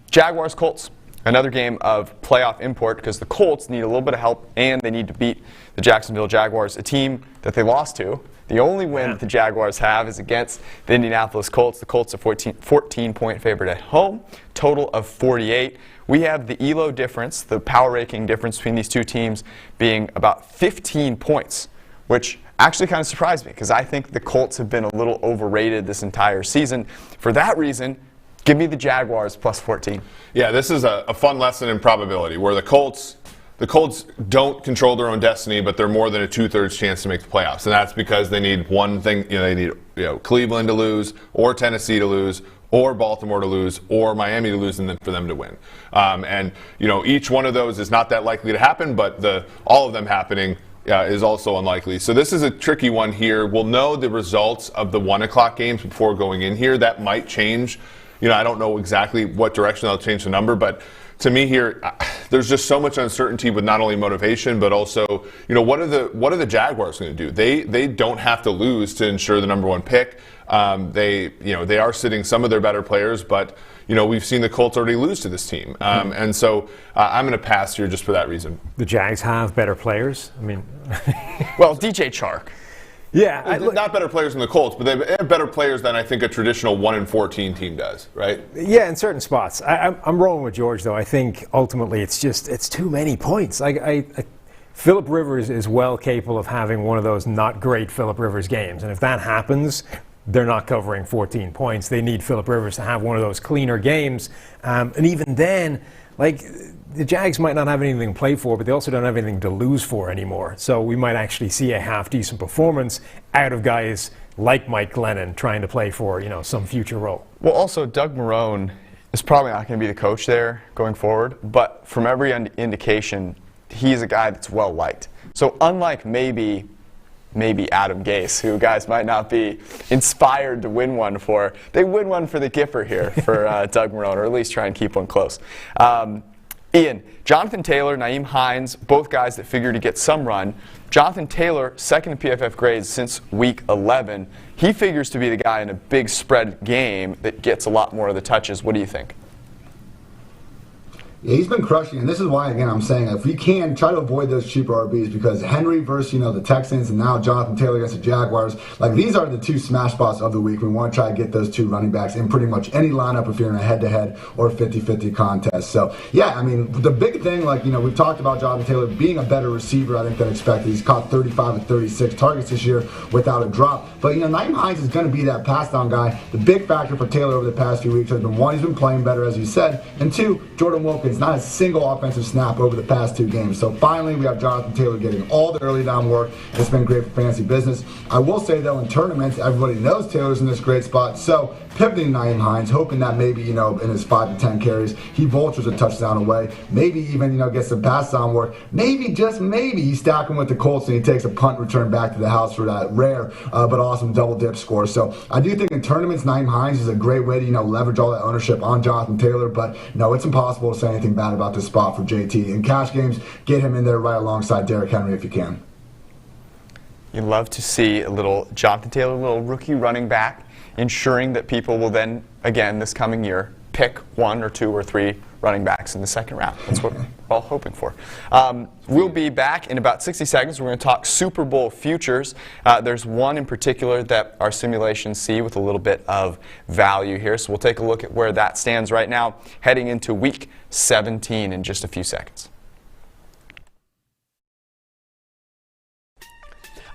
Jaguars Colts, another game of playoff import because the Colts need a little bit of help and they need to beat the Jacksonville Jaguars, a team that they lost to. The only win that the Jaguars have is against the Indianapolis Colts. The Colts are 14-point favorite at home, total of 48. We have the ELO difference, the power ranking difference between these two teams being about 15 points, which actually kind of surprised me because I think the Colts have been a little overrated this entire season. For that reason, give me the Jaguars plus 14. Yeah, this is a fun lesson in probability where the Colts don't control their own destiny, but they're more than a 2/3 chance to make the playoffs, and that's because they need one thing. They need Cleveland to lose, or Tennessee to lose, or Baltimore to lose, or Miami to lose, and then for them to win. And each one of those is not that likely to happen, but all of them happening is also unlikely. So this is a tricky one here. We'll know the results of the 1 o'clock games before going in here. That might change. I don't know exactly what direction that'll change the number, but to me here, there's just so much uncertainty with not only motivation, but also, what are the Jaguars going to do? They don't have to lose to ensure the number one pick. They are sitting some of their better players, but we've seen the Colts already lose to this team, and so I'm going to pass here just for that reason. The Jags have better players. I mean, well, DJ Chark. Yeah, not better players than the Colts, but they have better players than I think a traditional 1-14 team does, right? Yeah, in certain spots. I'm rolling with George, though. I think ultimately it's too many points. Phillip Rivers is well capable of having one of those not great Phillip Rivers games, and if that happens, they're not covering 14 points. They need Phillip Rivers to have one of those cleaner games, and even then, the Jags might not have anything to play for, but they also don't have anything to lose for anymore. So we might actually see a half-decent performance out of guys like Mike Glennon trying to play for, some future role. Well, also, Doug Marrone is probably not going to be the coach there going forward, but from every indication, he's a guy that's well-liked. So unlike maybe Adam Gase, who guys might not be inspired to win one for, they win one for the Gipper here for Doug Marrone, or at least try and keep one close. Ian, Jonathan Taylor, Nyheim Hines, both guys that figure to get some run. Jonathan Taylor, second in PFF grades since week 11. He figures to be the guy in a big spread game that gets a lot more of the touches. What do you think? Yeah, he's been crushing, and this is why, again, I'm saying if we can, try to avoid those cheaper RBs because Henry versus, the Texans and now Jonathan Taylor against the Jaguars, these are the two smash spots of the week. We want to try to get those two running backs in pretty much any lineup if you're in a head-to-head or 50-50 contest. So, yeah, the big thing, we've talked about Jonathan Taylor being a better receiver, I think, than expected. He's caught 35 and 36 targets this year without a drop. But, Nyheim Hines is going to be that pass-down guy. The big factor for Taylor over the past few weeks has been, one, he's been playing better, as you said, and two, Jordan Wilkins, not a single offensive snap over the past two games. So finally, we have Jonathan Taylor getting all the early down work. It's been great for fantasy business. I will say, though, in tournaments, everybody knows Taylor's in this great spot. So pivoting Nyheim Hines, hoping that maybe, in his 5 to 10 carries, he vultures a touchdown away. Maybe even, gets some pass down work. Maybe, just maybe, he's stacking with the Colts and he takes a punt return back to the house for that rare but awesome double dip score. So I do think in tournaments, Nyheim Hines is a great way to, leverage all that ownership on Jonathan Taylor. But no, it's impossible to say anything bad about this spot for JT. In cash games, get him in there right alongside Derrick Henry if you can. You love to see a little Jonathan Taylor, a little rookie running back, ensuring that people will then, again, this coming year, pick 1 or 2 or 3 running backs in the second round. That's what we're all hoping for. We'll be back in about 60 seconds. We're going to talk Super Bowl futures. There's one in particular that our simulations see with a little bit of value here. So we'll take a look at where that stands right now, heading into Week 17 in just a few seconds.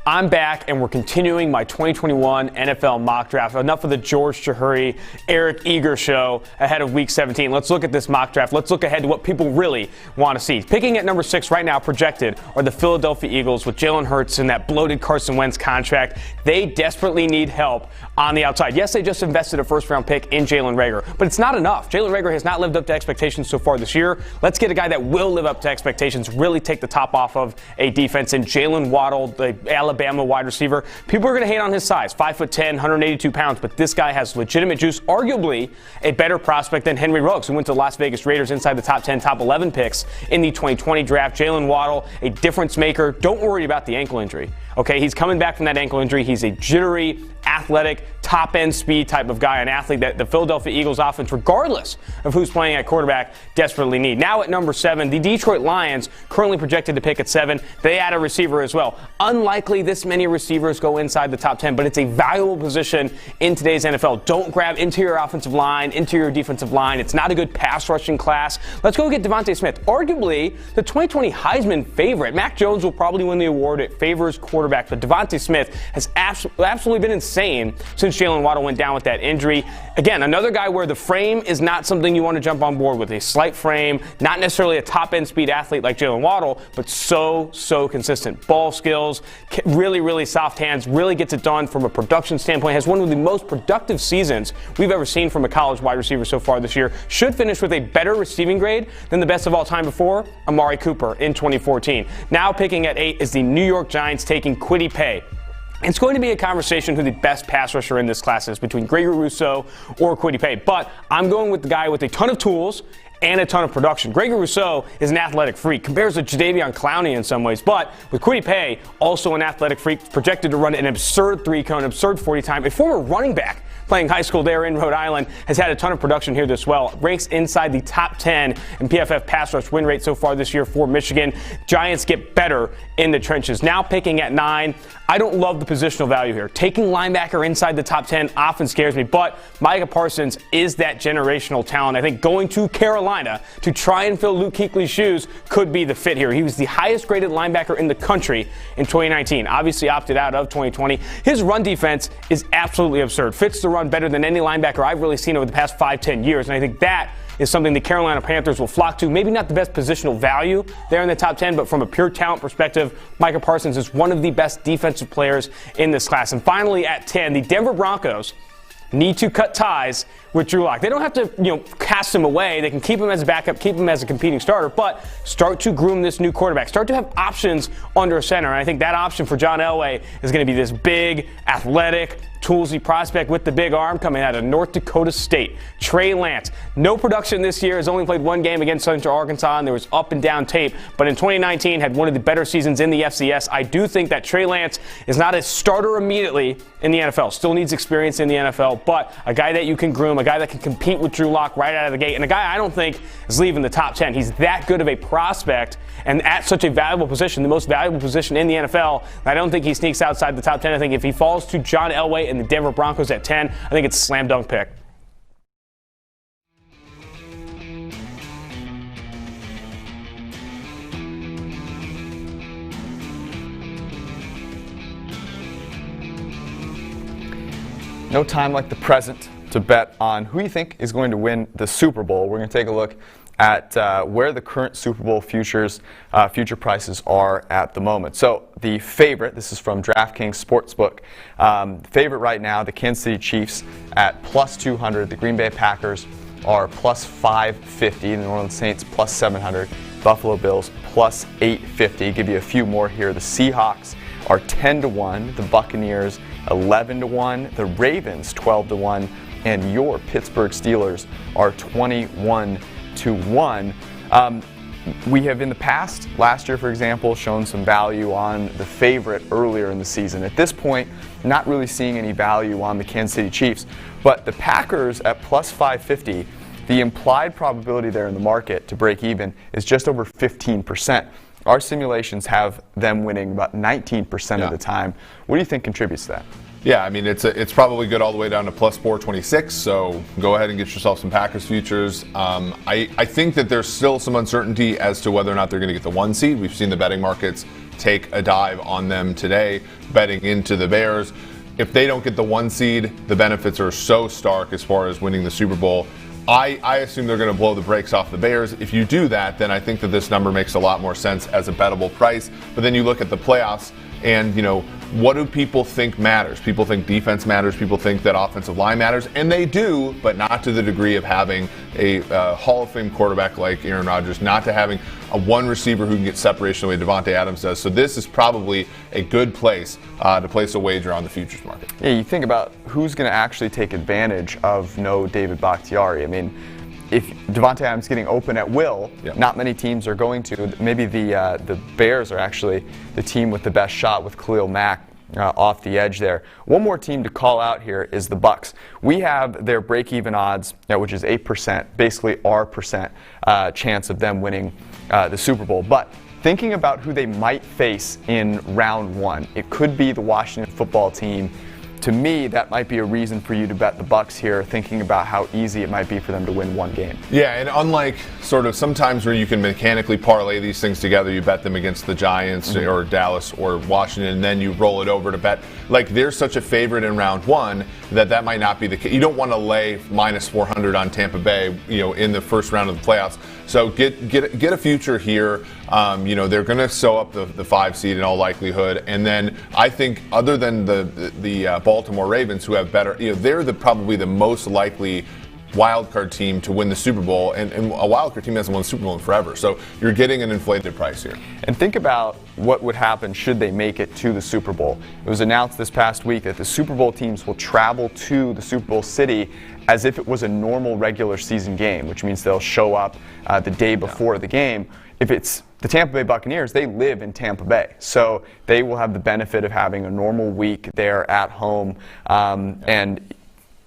I'm back, and we're continuing my 2021 NFL mock draft. Enough of the George Chahrouri, Eric Eager show ahead of Week 17. Let's look at this mock draft. Let's look ahead to what people really want to see. Picking at number 6 right now, projected, are the Philadelphia Eagles with Jalen Hurts and that bloated Carson Wentz contract. They desperately need help on the outside. Yes, they just invested a first-round pick in Jalen Reagor, but it's not enough. Jalen Reagor has not lived up to expectations so far this year. Let's get a guy that will live up to expectations, really take the top off of a defense. And Jalen Waddle, the Alabama wide receiver, people are going to hate on his size, 5'10", 182 pounds, but this guy has legitimate juice, arguably a better prospect than Henry Ruggs, who went to the Las Vegas Raiders inside the top 10, top 11 picks in the 2020 draft. Jalen Waddle, a difference maker. Don't worry about the ankle injury. Okay, he's coming back from that ankle injury. He's a jittery, athletic, top-end speed type of guy, an athlete that the Philadelphia Eagles offense, regardless of who's playing at quarterback, desperately need. Now at number 7, the Detroit Lions, currently projected to pick at 7. They add a receiver as well. Unlikely this many receivers go inside the top 10, but it's a valuable position in today's NFL. Don't grab interior offensive line, interior defensive line. It's not a good pass rushing class. Let's go get Devontae Smith, arguably the 2020 Heisman favorite. Mac Jones will probably win the award. It favors quarterbacks, but Devontae Smith has absolutely been insane since Jalen Waddle went down with that injury. Again, another guy where the frame is not something you want to jump on board with. A slight frame, not necessarily a top-end speed athlete like Jalen Waddle, but so consistent. Ball skills, really soft hands, really gets it done from a production standpoint. Has one of the most productive seasons we've ever seen from a college wide receiver so far this year. Should finish with a better receiving grade than the best of all time before, Amari Cooper in 2014. Now picking at 8 is the New York Giants taking Kwity Paye. It's going to be a conversation who the best pass rusher in this class is between Gregory Rousseau or Kwity Paye. But I'm going with the guy with a ton of tools and a ton of production. Gregory Rousseau is an athletic freak, compares to Jadeveon Clowney in some ways, but with Kwity Paye, also an athletic freak, projected to run an absurd 3-cone, absurd 40 time. A former running back playing high school there in Rhode Island, has had a ton of production here this well. Ranks inside the top 10 in PFF pass rush win rate so far this year for Michigan. Giants get better in the trenches. Now picking at 9, I don't love the positional value here. Taking linebacker inside the top 10 often scares me, but Micah Parsons is that generational talent. I think going to Carolina to try and fill Luke Kuechly's shoes could be the fit here. He was the highest graded linebacker in the country in 2019. Obviously opted out of 2020. His run defense is absolutely absurd. Fits the run better than any linebacker I've really seen over the past 5-10 years, and I think that is something the Carolina Panthers will flock to. Maybe not the best positional value there in the top 10, but from a pure talent perspective, Micah Parsons is one of the best defensive players in this class. And finally at 10, the Denver Broncos need to cut ties with Drew Lock. They don't have to, cast him away. They can keep him as a backup, keep him as a competing starter, but start to groom this new quarterback. Start to have options under a center. And I think that option for John Elway is going to be this big, athletic, toolsy prospect with the big arm coming out of North Dakota State. Trey Lance. No production this year. Has only played one game against Central Arkansas, and there was up and down tape. But in 2019, had one of the better seasons in the FCS. I do think that Trey Lance is not a starter immediately in the NFL. Still needs experience in the NFL, but a guy that you can groom, a guy that can compete with Drew Lock right out of the gate, and a guy I don't think is leaving the top 10. He's that good of a prospect and at such a valuable position, the most valuable position in the NFL. I don't think he sneaks outside the top 10. I think if he falls to John Elway and the Denver Broncos at 10, I think it's a slam dunk pick. No time like the present to bet on who you think is going to win the Super Bowl. We're going to take a look at where the current Super Bowl future prices are at the moment. So the favorite, this is from DraftKings Sportsbook, favorite right now, the Kansas City Chiefs at plus 200. The Green Bay Packers are plus 550. The New Orleans Saints plus 700. Buffalo Bills plus 850. Give you a few more here. The Seahawks are 10-1. The Buccaneers 11-1. The Ravens 12-1. And your Pittsburgh Steelers are 21-1. We have in the past, last year for example, shown some value on the favorite earlier in the season. At this point, not really seeing any value on the Kansas City Chiefs. But the Packers at plus 550, the implied probability there in the market to break even is just over 15%. Our simulations have them winning about 19% of the time. What do you think contributes to that? Yeah, I mean, it's probably good all the way down to plus 426, so go ahead and get yourself some Packers futures. I think that there's still some uncertainty as to whether or not they're going to get the 1 seed. We've seen the betting markets take a dive on them today, betting into the Bears. If they don't get the 1 seed, the benefits are so stark as far as winning the Super Bowl. I assume they're going to blow the brakes off the Bears. If you do that, then I think that this number makes a lot more sense as a bettable price. But then you look at the playoffs, and what do people think matters? People think defense matters. People think that offensive line matters, and they do, but not to the degree of having a Hall of Fame quarterback like Aaron Rodgers, not to having a one receiver who can get separation the way Davante Adams does. So this is probably a good place to place a wager on the futures market. Yeah, you think about who's going to actually take advantage of no David Bakhtiari. I mean, if Davante Adams getting open at will, not many teams are going to. Maybe the Bears are actually the team with the best shot with Khalil Mack off the edge there. One more team to call out here is the Bucs. We have their break-even odds, which is 8%, basically our percent chance of them winning the Super Bowl. But thinking about who they might face in round 1, it could be the Washington football team. To me, that might be a reason for you to bet the Bucs here, thinking about how easy it might be for them to win one game. Yeah, and unlike sort of sometimes where you can mechanically parlay these things together, you bet them against the Giants or Dallas or Washington, and then you roll it over to bet. Like, they're such a favorite in round 1 that might not be the case. You don't want to lay minus 400 on Tampa Bay, in the first round of the playoffs. So get a future here. They're going to sew up the 5 seed in all likelihood, and then I think other than the Baltimore Ravens, who have better, they're probably the most likely wildcard team to win the Super Bowl, and a wildcard team hasn't won the Super Bowl in forever. So you're getting an inflated price here. And think about what would happen should they make it to the Super Bowl. It was announced this past week that the Super Bowl teams will travel to the Super Bowl city as if it was a normal regular season game, which means they'll show up the day before the game. If it's the Tampa Bay Buccaneers, they live in Tampa Bay, so they will have the benefit of having a normal week there at home. And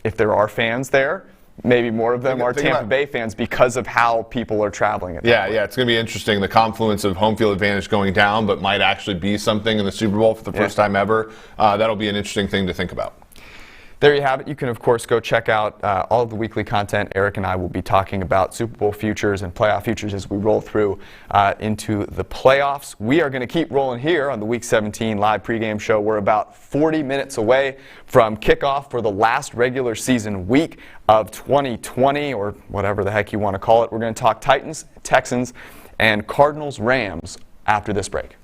if there are fans there, maybe more of them are Tampa Bay fans because of how people are traveling. Yeah, it's going to be interesting. The confluence of home field advantage going down, but might actually be something in the Super Bowl for the first time ever. That'll be an interesting thing to think about. There you have it. You can, of course, go check out all of the weekly content. Eric and I will be talking about Super Bowl futures and playoff futures as we roll through into the playoffs. We are going to keep rolling here on the Week 17 live pregame show. We're about 40 minutes away from kickoff for the last regular season week of 2020, or whatever the heck you want to call it. We're going to talk Titans, Texans, and Cardinals, Rams after this break.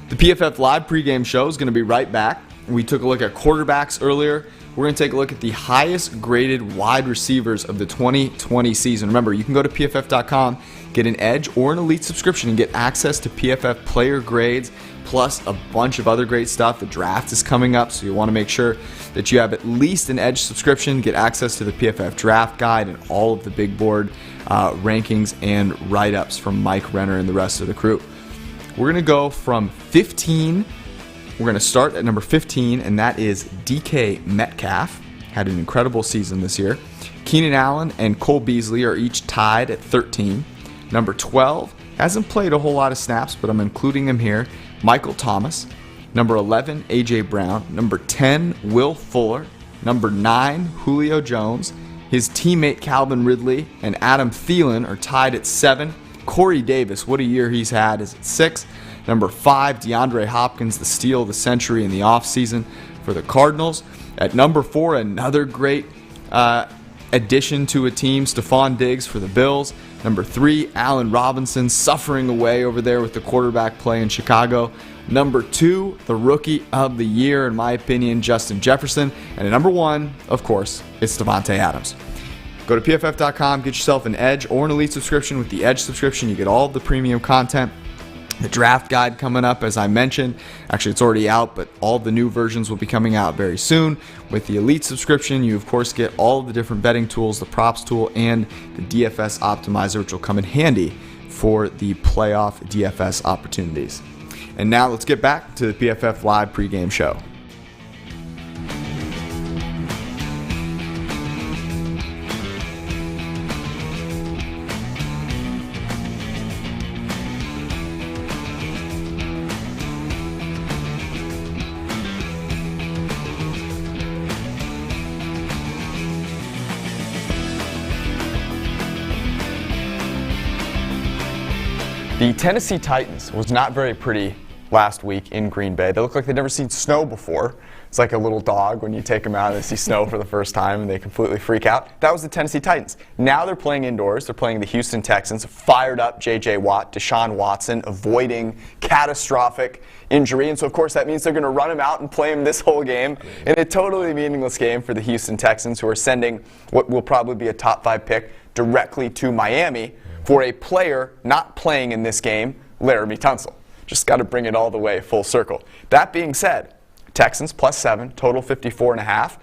The PFF Live pregame show is going to be right back. We took a look at quarterbacks earlier. We're going to take a look at the highest graded wide receivers of the 2020 season. Remember, you can go to PFF.com, get an Edge or an Elite subscription, and get access to PFF player grades, plus a bunch of other great stuff. The draft is coming up, so you want to make sure that you have at least an Edge subscription, get access to the PFF draft guide and all of the big board rankings and write-ups from Mike Renner and the rest of the crew. We're going to go from 15. We're going to start at number 15, and that is DK Metcalf. Had an incredible season this year. Keenan Allen and Cole Beasley are each tied at 13. Number 12, hasn't played a whole lot of snaps, but I'm including him here. Michael Thomas. Number 11, A.J. Brown. Number 10, Will Fuller. Number 9, Julio Jones. His teammate Calvin Ridley and Adam Thielen are tied at 7. Corey Davis, what a year he's had, is at 6. Number 5, DeAndre Hopkins, the steal of the century in the offseason for the Cardinals. At number 4, another great addition to a team, Stephon Diggs for the Bills. Number 3, Allen Robinson, suffering away over there with the quarterback play in Chicago. Number 2, the rookie of the year, in my opinion, Justin Jefferson. And at number 1, of course, it's Davante Adams. Go to PFF.com, get yourself an Edge or an Elite subscription. With the Edge subscription, you get all of the premium content. The draft guide coming up, as I mentioned. Actually, it's already out, but all the new versions will be coming out very soon. With the Elite subscription, you, of course, get all of the different betting tools, the props tool, and the DFS optimizer, which will come in handy for the playoff DFS opportunities. And now let's get back to the PFF Live pregame show. The Tennessee Titans was not very pretty last week in Green Bay. They look like they'd never seen snow before. It's like a little dog when you take them out and they see snow for the first time and they completely freak out. That was the Tennessee Titans. Now they're playing indoors. They're playing the Houston Texans. Fired up J.J. Watt, Deshaun Watson, avoiding catastrophic injury. And so, of course, that means they're going to run him out and play him this whole game in a totally meaningless game for the Houston Texans, who are sending what will probably be a top 5 pick directly to Miami for a player not playing in this game, Laramie Tunsil. Just got to bring it all the way full circle. That being said, Texans +7, total 54.5.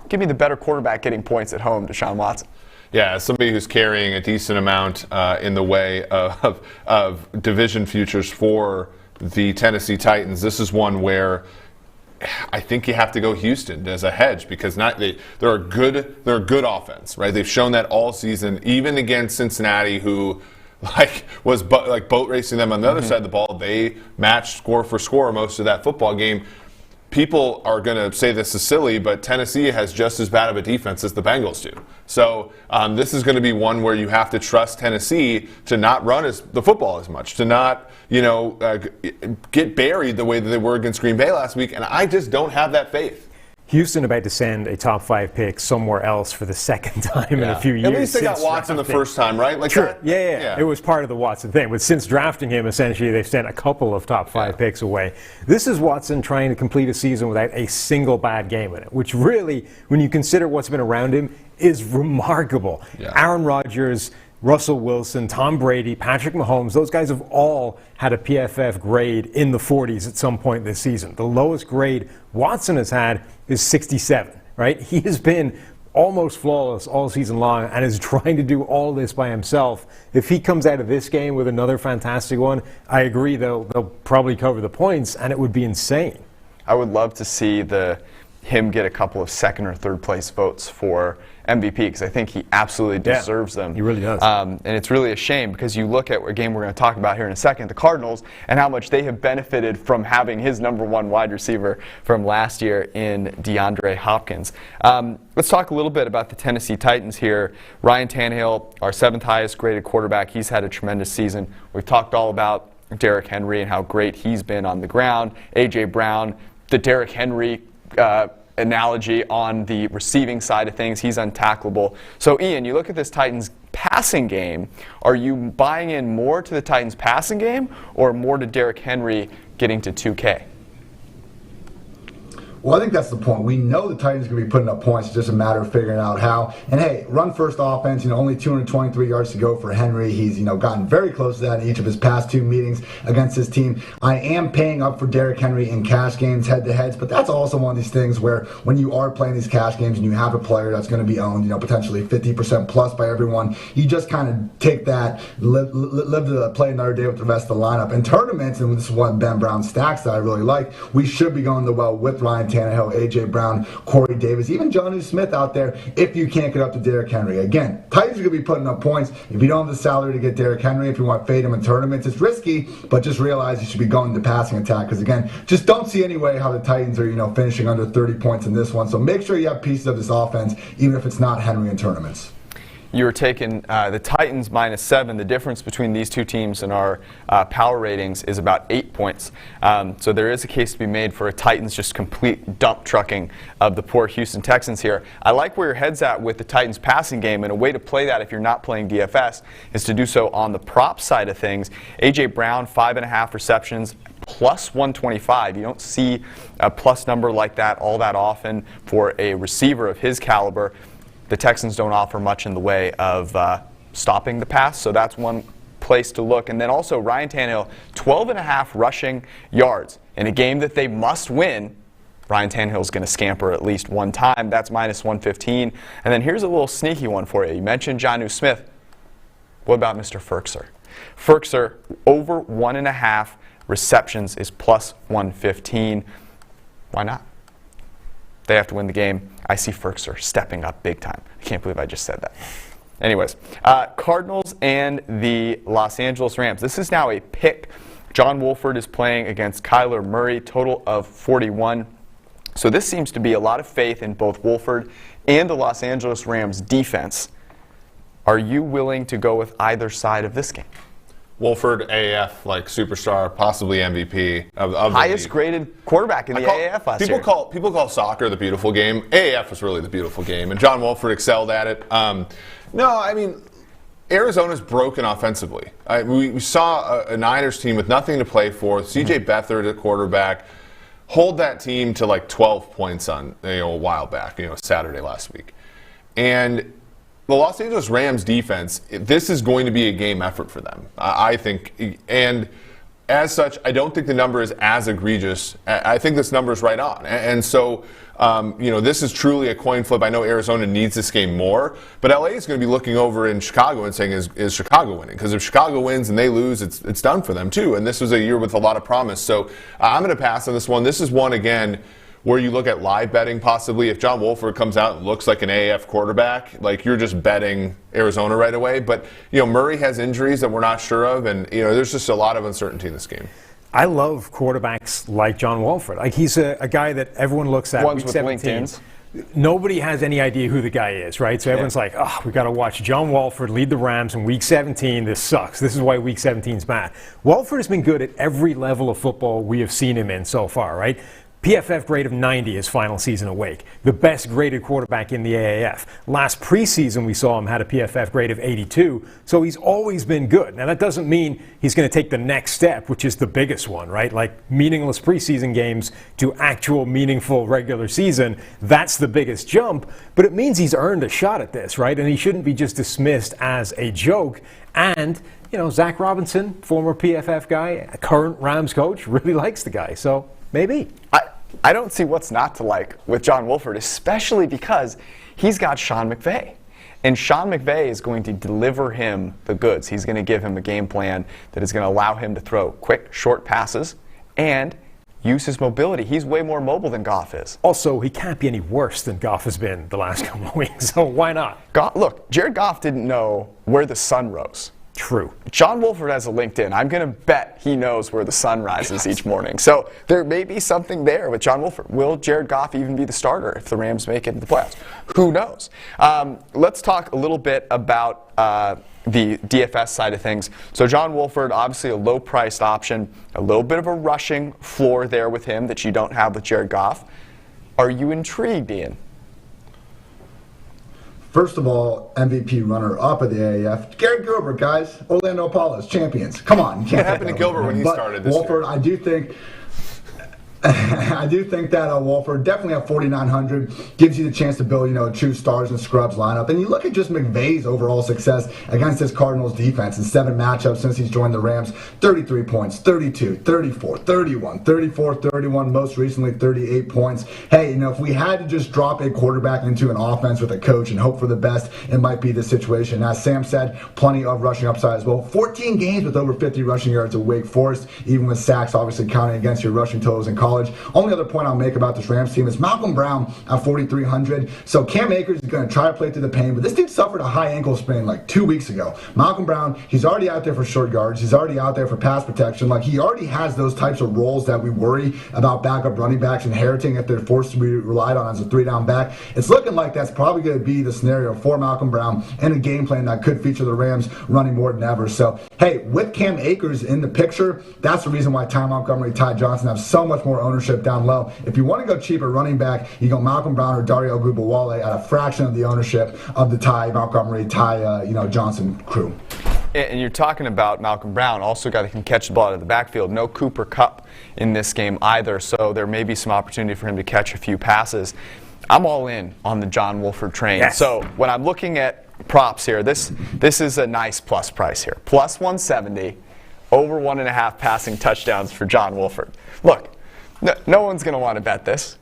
Give me the better quarterback getting points at home, Deshaun Watson. Yeah, as somebody who's carrying a decent amount in the way of division futures for the Tennessee Titans, this is one where I think you have to go Houston as a hedge, because they're a good offense, right? They've shown that all season, even against Cincinnati, who was boat racing them on the other side of the ball. They matched score for score most of that football game. People are going to say this is silly, but Tennessee has just as bad of a defense as the Bengals do. So this is going to be one where you have to trust Tennessee to not run the football as much, to not get buried the way that they were against Green Bay last week, and I just don't have that faith. Houston about to send a top 5 pick somewhere else for the second time in a few years. At least they got Watson the first time, right? Sure. Yeah. It was part of the Watson thing. But since drafting him, essentially, they've sent a couple of top 5 picks away. This is Watson trying to complete a season without a single bad game in it, which really, when you consider what's been around him, is remarkable. Yeah. Aaron Rodgers, Russell Wilson, Tom Brady, Patrick Mahomes, those guys have all had a PFF grade in the 40s at some point this season. The lowest grade Watson has had is 67, right? He has been almost flawless all season long and is trying to do all this by himself. If he comes out of this game with another fantastic one, I agree they'll probably cover the points, and it would be insane. I would love to see him get a couple of second or third place votes for MVP, because I think he absolutely deserves them. He really does. And it's really a shame, because you look at a game we're going to talk about here in a second, the Cardinals, and how much they have benefited from having his number 1 wide receiver from last year in DeAndre Hopkins. Let's talk a little bit about the Tennessee Titans here. Ryan Tannehill, our 7th highest graded quarterback, he's had a tremendous season. We've talked all about Derrick Henry and how great he's been on the ground. A.J. Brown, the Derrick Henry analogy on the receiving side of things, he's untackleable. So Ian, you look at this Titans passing game, are you buying in more to the Titans passing game or more to Derrick Henry getting to 2K? Well, I think that's the point. We know the Titans are going to be putting up points. It's just a matter of figuring out how. And hey, run first offense, only 223 yards to go for Henry. He's, gotten very close to that in each of his past 2 meetings against his team. I am paying up for Derrick Henry in cash games, head-to-heads, but that's also one of these things where when you are playing these cash games and you have a player that's going to be owned, potentially 50% plus by everyone, you just kind of take that, live to play another day with the rest of the lineup. In tournaments, and this is one of Ben Brown's stacks that I really like, we should be going with Ryan Tannehill, A.J. Brown, Corey Davis, even Jonnu Smith out there if you can't get up to Derrick Henry. Again, Titans are going to be putting up points. If you don't have the salary to get Derrick Henry, if you want to fade him in tournaments, it's risky, but just realize you should be going to passing attack, because again, just don't see any way how the Titans are finishing under 30 points in this one. So make sure you have pieces of this offense, even if it's not Henry in tournaments. You were taking the Titans -7. The difference between these two teams in our power ratings is about 8 points. So there is a case to be made for a Titans just complete dump trucking of the poor Houston Texans here. I like where your head's at with the Titans passing game, and a way to play that if you're not playing DFS is to do so on the prop side of things. A.J. Brown, 5.5 receptions, +125. You don't see a plus number like that all that often for a receiver of his caliber. The Texans don't offer much in the way of stopping the pass, so that's one place to look. And then also Ryan Tannehill, 12.5 rushing yards. In a game that they must win, Ryan Tannehill is going to scamper at least one time. That's -115. And then here's a little sneaky one for you. You mentioned Jonnu Smith. What about Mr. Ferkser? Ferkser, over 1.5 receptions is +115. Why not? They have to win the game. I see Ferkser stepping up big time. I can't believe I just said that. Anyways, Cardinals and the Los Angeles Rams. This is now a pick. John Wolford is playing against Kyler Murray, total of 41. So this seems to be a lot of faith in both Wolford and the Los Angeles Rams defense. Are you willing to go with either side of this game? Wolford, AAF, like superstar, possibly MVP of the Highest league. graded quarterback in the AAF last year. People call soccer the beautiful game. AAF was really the beautiful game, and John Wolford excelled at it. No, I mean, Arizona's broken offensively. We saw a Niners team with nothing to play for. C.J. Beathard at quarterback, hold that team to like 12 points on a while back, Saturday last week, and the Los Angeles Rams defense, this is going to be a game effort for them, I think. And as such, I don't think the number is as egregious. I think this number is right on. And so, this is truly a coin flip. I know Arizona needs this game more, but LA is going to be looking over in Chicago and saying, is Chicago winning? Because if Chicago wins and they lose, it's done for them too. And this was a year with a lot of promise. So I'm going to pass on this one. This is one, again, where you look at live betting possibly. If John Wolford comes out and looks like an AAF quarterback, like you're just betting Arizona right away. But, Murray has injuries that we're not sure of, and, there's just a lot of uncertainty in this game. I love quarterbacks like John Wolford. Like, he's a guy that everyone looks at. Ones week with 17. LinkedIn's. Nobody has any idea who the guy is, right? So everyone's like, we got to watch John Wolford lead the Rams in Week 17. This sucks. This is why Week 17 is bad. Wolford has been good at every level of football we have seen him in so far, right? PFF grade of 90 his final season awake. The best graded quarterback in the AAF. Last preseason we saw him had a PFF grade of 82, so he's always been good. Now that doesn't mean he's going to take the next step, which is the biggest one, right? Like meaningless preseason games to actual meaningful regular season. That's the biggest jump, but it means he's earned a shot at this, right? And he shouldn't be just dismissed as a joke. And, Zach Robinson, former PFF guy, current Rams coach, really likes the guy, so maybe. I don't see what's not to like with John Wolford, especially because he's got Sean McVay. And Sean McVay is going to deliver him the goods. He's going to give him a game plan that is going to allow him to throw quick, short passes and use his mobility. He's way more mobile than Goff is. Also, he can't be any worse than Goff has been the last couple of weeks, so why not? Look, Jared Goff didn't know where the sun rose. True. John Wolford has a LinkedIn. I'm going to bet he knows where the sun rises each morning. So there may be something there with John Wolford. Will Jared Goff even be the starter if the Rams make it into the playoffs? Who knows? Let's talk a little bit about the DFS side of things. So John Wolford, obviously a low-priced option, a little bit of a rushing floor there with him that you don't have with Jared Goff. Are you intrigued, Ian? First of all, MVP runner-up of the AAF, Garrett Gilbert, guys. Orlando Apollos, champions. Come on. You can't What happened to Gilbert when he started this Wolford, year? I do think that Wolford definitely at 4,900 gives you the chance to build, a true stars and scrubs lineup. And you look at just McVay's overall success against this Cardinals defense in 7 matchups since he's joined the Rams. 33 points, 32, 34, 31, 34, 31, most recently 38 points. Hey, if we had to just drop a quarterback into an offense with a coach and hope for the best, it might be the situation. As Sam said, plenty of rushing upside as well. 14 games with over 50 rushing yards at Wake Forest, even with sacks obviously counting against your rushing totals in college. Only other point I'll make about this Rams team is Malcolm Brown at 4,300. So Cam Akers is going to try to play through the pain, but this dude suffered a high ankle sprain like 2 weeks ago. Malcolm Brown, he's already out there for short yards. He's already out there for pass protection. Like, he already has those types of roles that we worry about backup running backs inheriting if they're forced to be relied on as a 3-down back. It's looking like that's probably going to be the scenario for Malcolm Brown and a game plan that could feature the Rams running more than ever. So, hey, with Cam Akers in the picture, that's the reason why Ty Montgomery, Ty Johnson have so much more ownership down low. If you want to go cheap at running back, you go Malcolm Brown or Dario Gubawale at a fraction of the ownership of the Ty Montgomery, Ty Johnson crew. And you're talking about Malcolm Brown, also a guy that can catch the ball out of the backfield. No Cooper Kupp in this game either, so there may be some opportunity for him to catch a few passes. I'm all in on the John Wolford train. Yes. So when I'm looking at props here, this is a nice plus price here. Plus 170, over 1.5 passing touchdowns for John Wolford. Look, no one's going to want to bet this.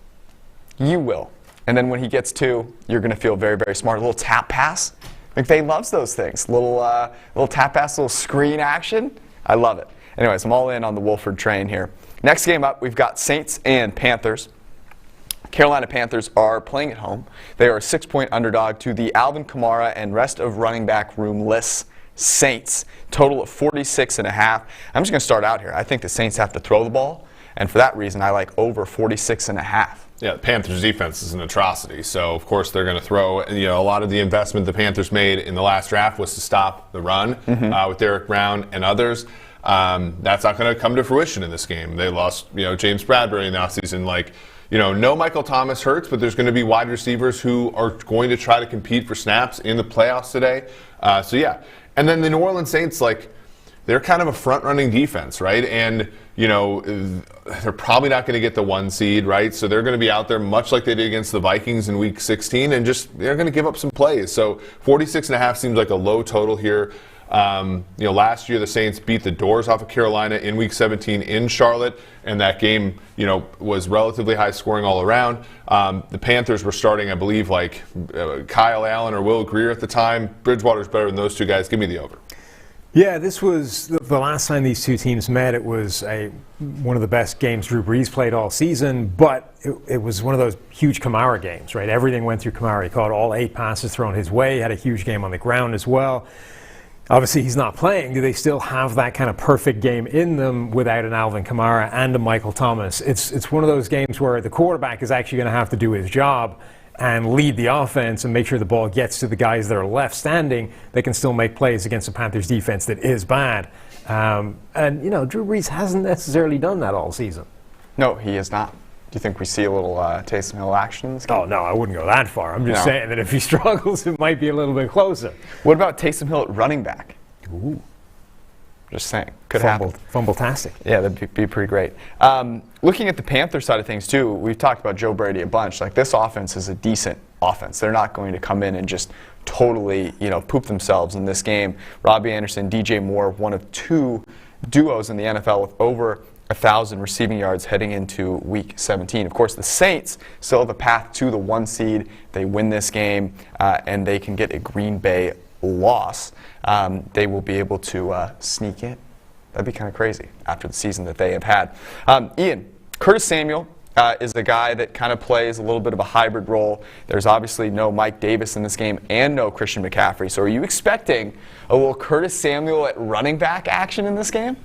You will. And then when he gets 2, you're going to feel very, very smart. A little tap pass. McVay loves those things. Little tap pass, little screen action. I love it. Anyways, I'm all in on the Wolford train here. Next game up, we've got Saints and Panthers. Carolina Panthers are playing at home. They are a 6-point underdog to the Alvin Kamara and rest of running back room-less Saints. Total of 46.5. I'm just going to start out here. I think the Saints have to throw the ball. And for that reason, I like over 46.5. Yeah, the Panthers' defense is an atrocity. So, of course, they're going to throw, a lot of the investment the Panthers made in the last draft was to stop the run with Derek Brown and others. That's not going to come to fruition in this game. They lost, James Bradbury in the offseason. No Michael Thomas hurts, but there's going to be wide receivers who are going to try to compete for snaps in the playoffs today. And then the New Orleans Saints, they're kind of a front-running defense, right? And, they're probably not going to get the 1 seed, right? So they're going to be out there much like they did against the Vikings in Week 16, and they're going to give up some plays. So 46.5 seems like a low total here. Last year the Saints beat the doors off of Carolina in Week 17 in Charlotte, and that game, was relatively high scoring all around. The Panthers were starting, I believe, Kyle Allen or Will Grier at the time. Bridgewater's better than those two guys. Give me the over. Yeah, this was the last time these two teams met. It was one of the best games Drew Brees played all season, but it was one of those huge Kamara games, right? Everything went through Kamara. He caught all 8 passes thrown his way, had a huge game on the ground as well. Obviously, he's not playing. Do they still have that kind of perfect game in them without an Alvin Kamara and a Michael Thomas? It's one of those games where the quarterback is actually going to have to do his job and lead the offense and make sure the ball gets to the guys that are left standing. They can still make plays against the Panthers defense that is bad. Drew Brees hasn't necessarily done that all season. No, he is not. Do you think we see a little Taysom Hill action in this game? Oh, no, I wouldn't go that far. I'm just saying that if he struggles, it might be a little bit closer. What about Taysom Hill at running back? Ooh. Just saying. Could happen. Fumble-tastic. Yeah, that'd be pretty great. Looking at the Panther side of things, too, we've talked about Joe Brady a bunch. This offense is a decent offense. They're not going to come in and just totally, poop themselves in this game. Robbie Anderson, DJ Moore, one of 2 duos in the NFL with over 1,000 receiving yards heading into Week 17. Of course, the Saints still have a path to the 1 seed. They win this game, and they can get a Green Bay loss. They will be able to sneak in. That'd be kind of crazy after the season that they have had. Ian, Curtis Samuel is a guy that kind of plays a little bit of a hybrid role. There's obviously no Mike Davis in this game and no Christian McCaffrey. So are you expecting a little Curtis Samuel at running back action in this game?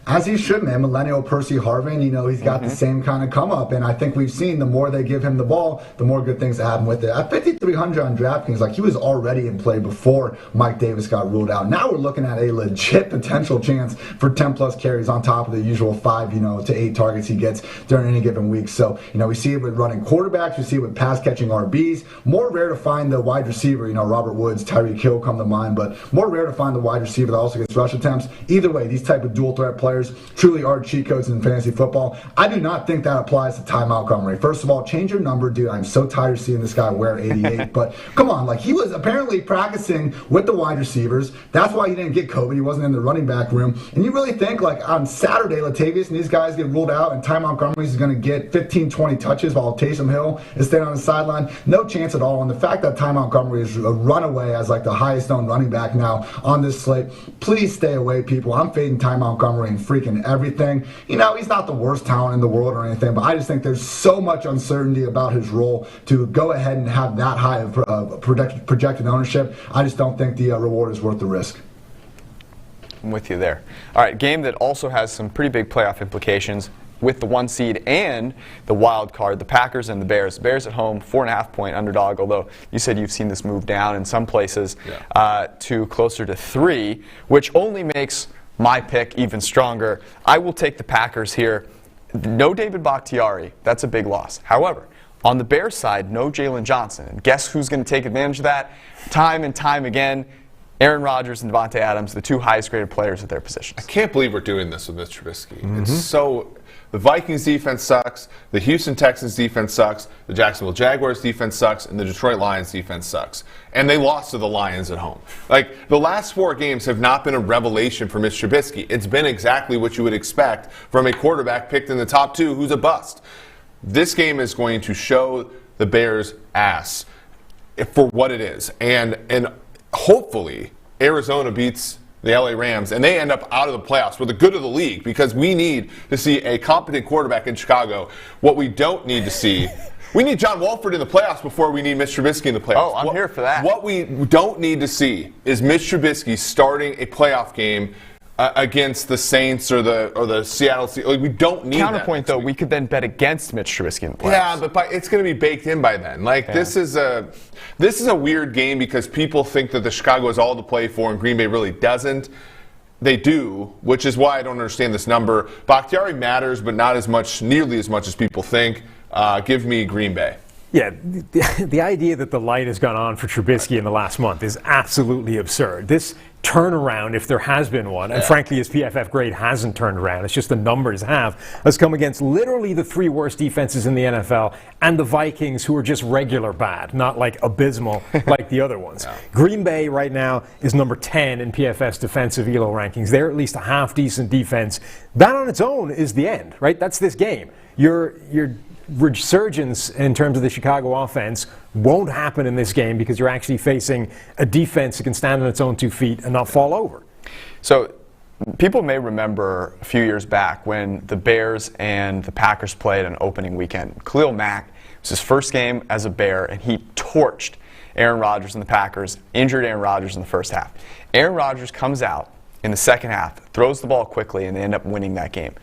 As he should, man. Millennial Percy Harvin, he's got the same kind of come up. And I think we've seen the more they give him the ball, the more good things happen with it. At 5,300 on DraftKings, he was already in play before Mike Davis got ruled out. Now we're looking at a legit potential chance for 10-plus carries on top of the usual 5, to 8 targets he gets during any given week. So, we see it with running quarterbacks. We see it with pass-catching RBs. More rare to find the wide receiver, Robert Woods, Tyreek Hill come to mind, but more rare to find the wide receiver that also gets rush attempts. Either way, these type of dual-threat players truly are cheat codes in fantasy football. I do not think that applies to Ty Montgomery. First of all, change your number, dude. I'm so tired of seeing this guy wear 88. But come on, he was apparently practicing with the wide receivers. That's why he didn't get COVID. He wasn't in the running back room. And you really think on Saturday, Latavius and these guys get ruled out and Ty Montgomery is going to get 15, 20 touches while Taysom Hill is staying on the sideline? No chance at all. And the fact that Ty Montgomery is a runaway as the highest known running back now on this slate, please stay away, people. I'm fading Ty Montgomery and freaking everything. He's not the worst talent in the world or anything, but I just think there's so much uncertainty about his role to go ahead and have that high of projected ownership. I just don't think the reward is worth the risk. I'm with you there. All right, game that also has some pretty big playoff implications with the 1 seed and the wild card, the Packers and the Bears. The Bears at home, 4.5-point underdog, although you said you've seen this move down in some places to closer to 3, which only makes my pick even stronger. I will take the Packers here. No David Bakhtiari. That's a big loss. However, on the Bears side, no Jalen Johnson. And guess who's going to take advantage of that? Time and time again, Aaron Rodgers and Devontae Adams, the 2 highest graded players at their positions. I can't believe we're doing this with Mitch Trubisky. It's so... The Vikings defense sucks, the Houston Texans defense sucks, the Jacksonville Jaguars defense sucks, and the Detroit Lions defense sucks. And they lost to the Lions at home. The last 4 games have not been a revelation for Mitch Trubisky. It's been exactly what you would expect from a quarterback picked in the top 2 who's a bust. This game is going to show the Bears' ass for what it is. And hopefully Arizona beats the LA Rams, and they end up out of the playoffs for the good of the league, because we need to see a competent quarterback in Chicago. What we don't need to see, we need John Wolford in the playoffs before we need Mitch Trubisky in the playoffs. Oh, I'm here for that. What we don't need to see is Mitch Trubisky starting a playoff game against the Saints or the Seattle Seahawks. Like, we don't need Counterpoint, that though, we could then bet against Mitch Trubisky in the playoffs. Yeah, but it's going to be baked in by then. Like, this is a weird game because people think that the Chicago is all to play for and Green Bay really doesn't. They do, which is why I don't understand this number. Bakhtiari matters, but not as much, nearly as much as people think. Give me Green Bay. Yeah, the idea that the light has gone on for Trubisky in the last month is absolutely absurd. This turnaround, if there has been one, and frankly his PFF grade hasn't turned around, it's just the numbers has come against literally the 3 worst defenses in the NFL and the Vikings, who are just regular bad, not like abysmal like the other ones. Green Bay right now is number 10 in PFF's defensive ELO rankings. They're at least a half-decent defense. That on its own is the end, right? That's this game. Your resurgence in terms of the Chicago offense won't happen in this game because you're actually facing a defense that can stand on its own 2 feet and not fall over. So people may remember a few years back when the Bears and the Packers played an opening weekend. Khalil Mack, it was his first game as a Bear, and he torched Aaron Rodgers and the Packers, injured Aaron Rodgers in the first half. Aaron Rodgers comes out in the second half, throws the ball quickly, and they end up winning that game.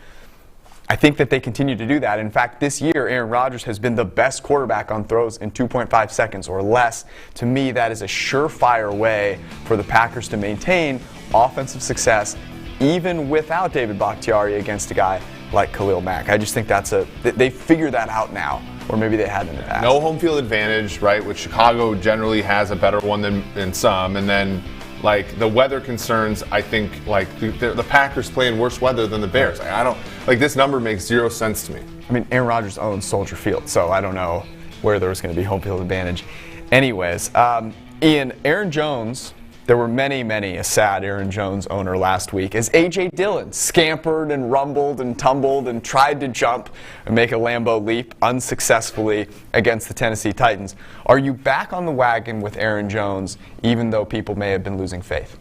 I think that they continue to do that. In fact, this year, Aaron Rodgers has been the best quarterback on throws in 2.5 seconds or less. To me, that is a surefire way for the Packers to maintain offensive success, even without David Bakhtiari against a guy like Khalil Mack. I just think they figure that out now, or maybe they hadn't in the past. No home field advantage, right, which Chicago generally has a better one than some, and then like the weather concerns, I think like the Packers play in worse weather than the Bears. I don't like this number makes 0 sense to me. I mean, Aaron Rodgers owns Soldier Field, so I don't know where there was going to be home field advantage. Anyways, Ian, Aaron Jones, there were many a sad Aaron Jones owner last week as A.J. Dillon scampered and rumbled and tumbled and tried to jump and make a Lambeau leap unsuccessfully against the Tennessee Titans. Are you back on the wagon with Aaron Jones, even though people may have been losing faith?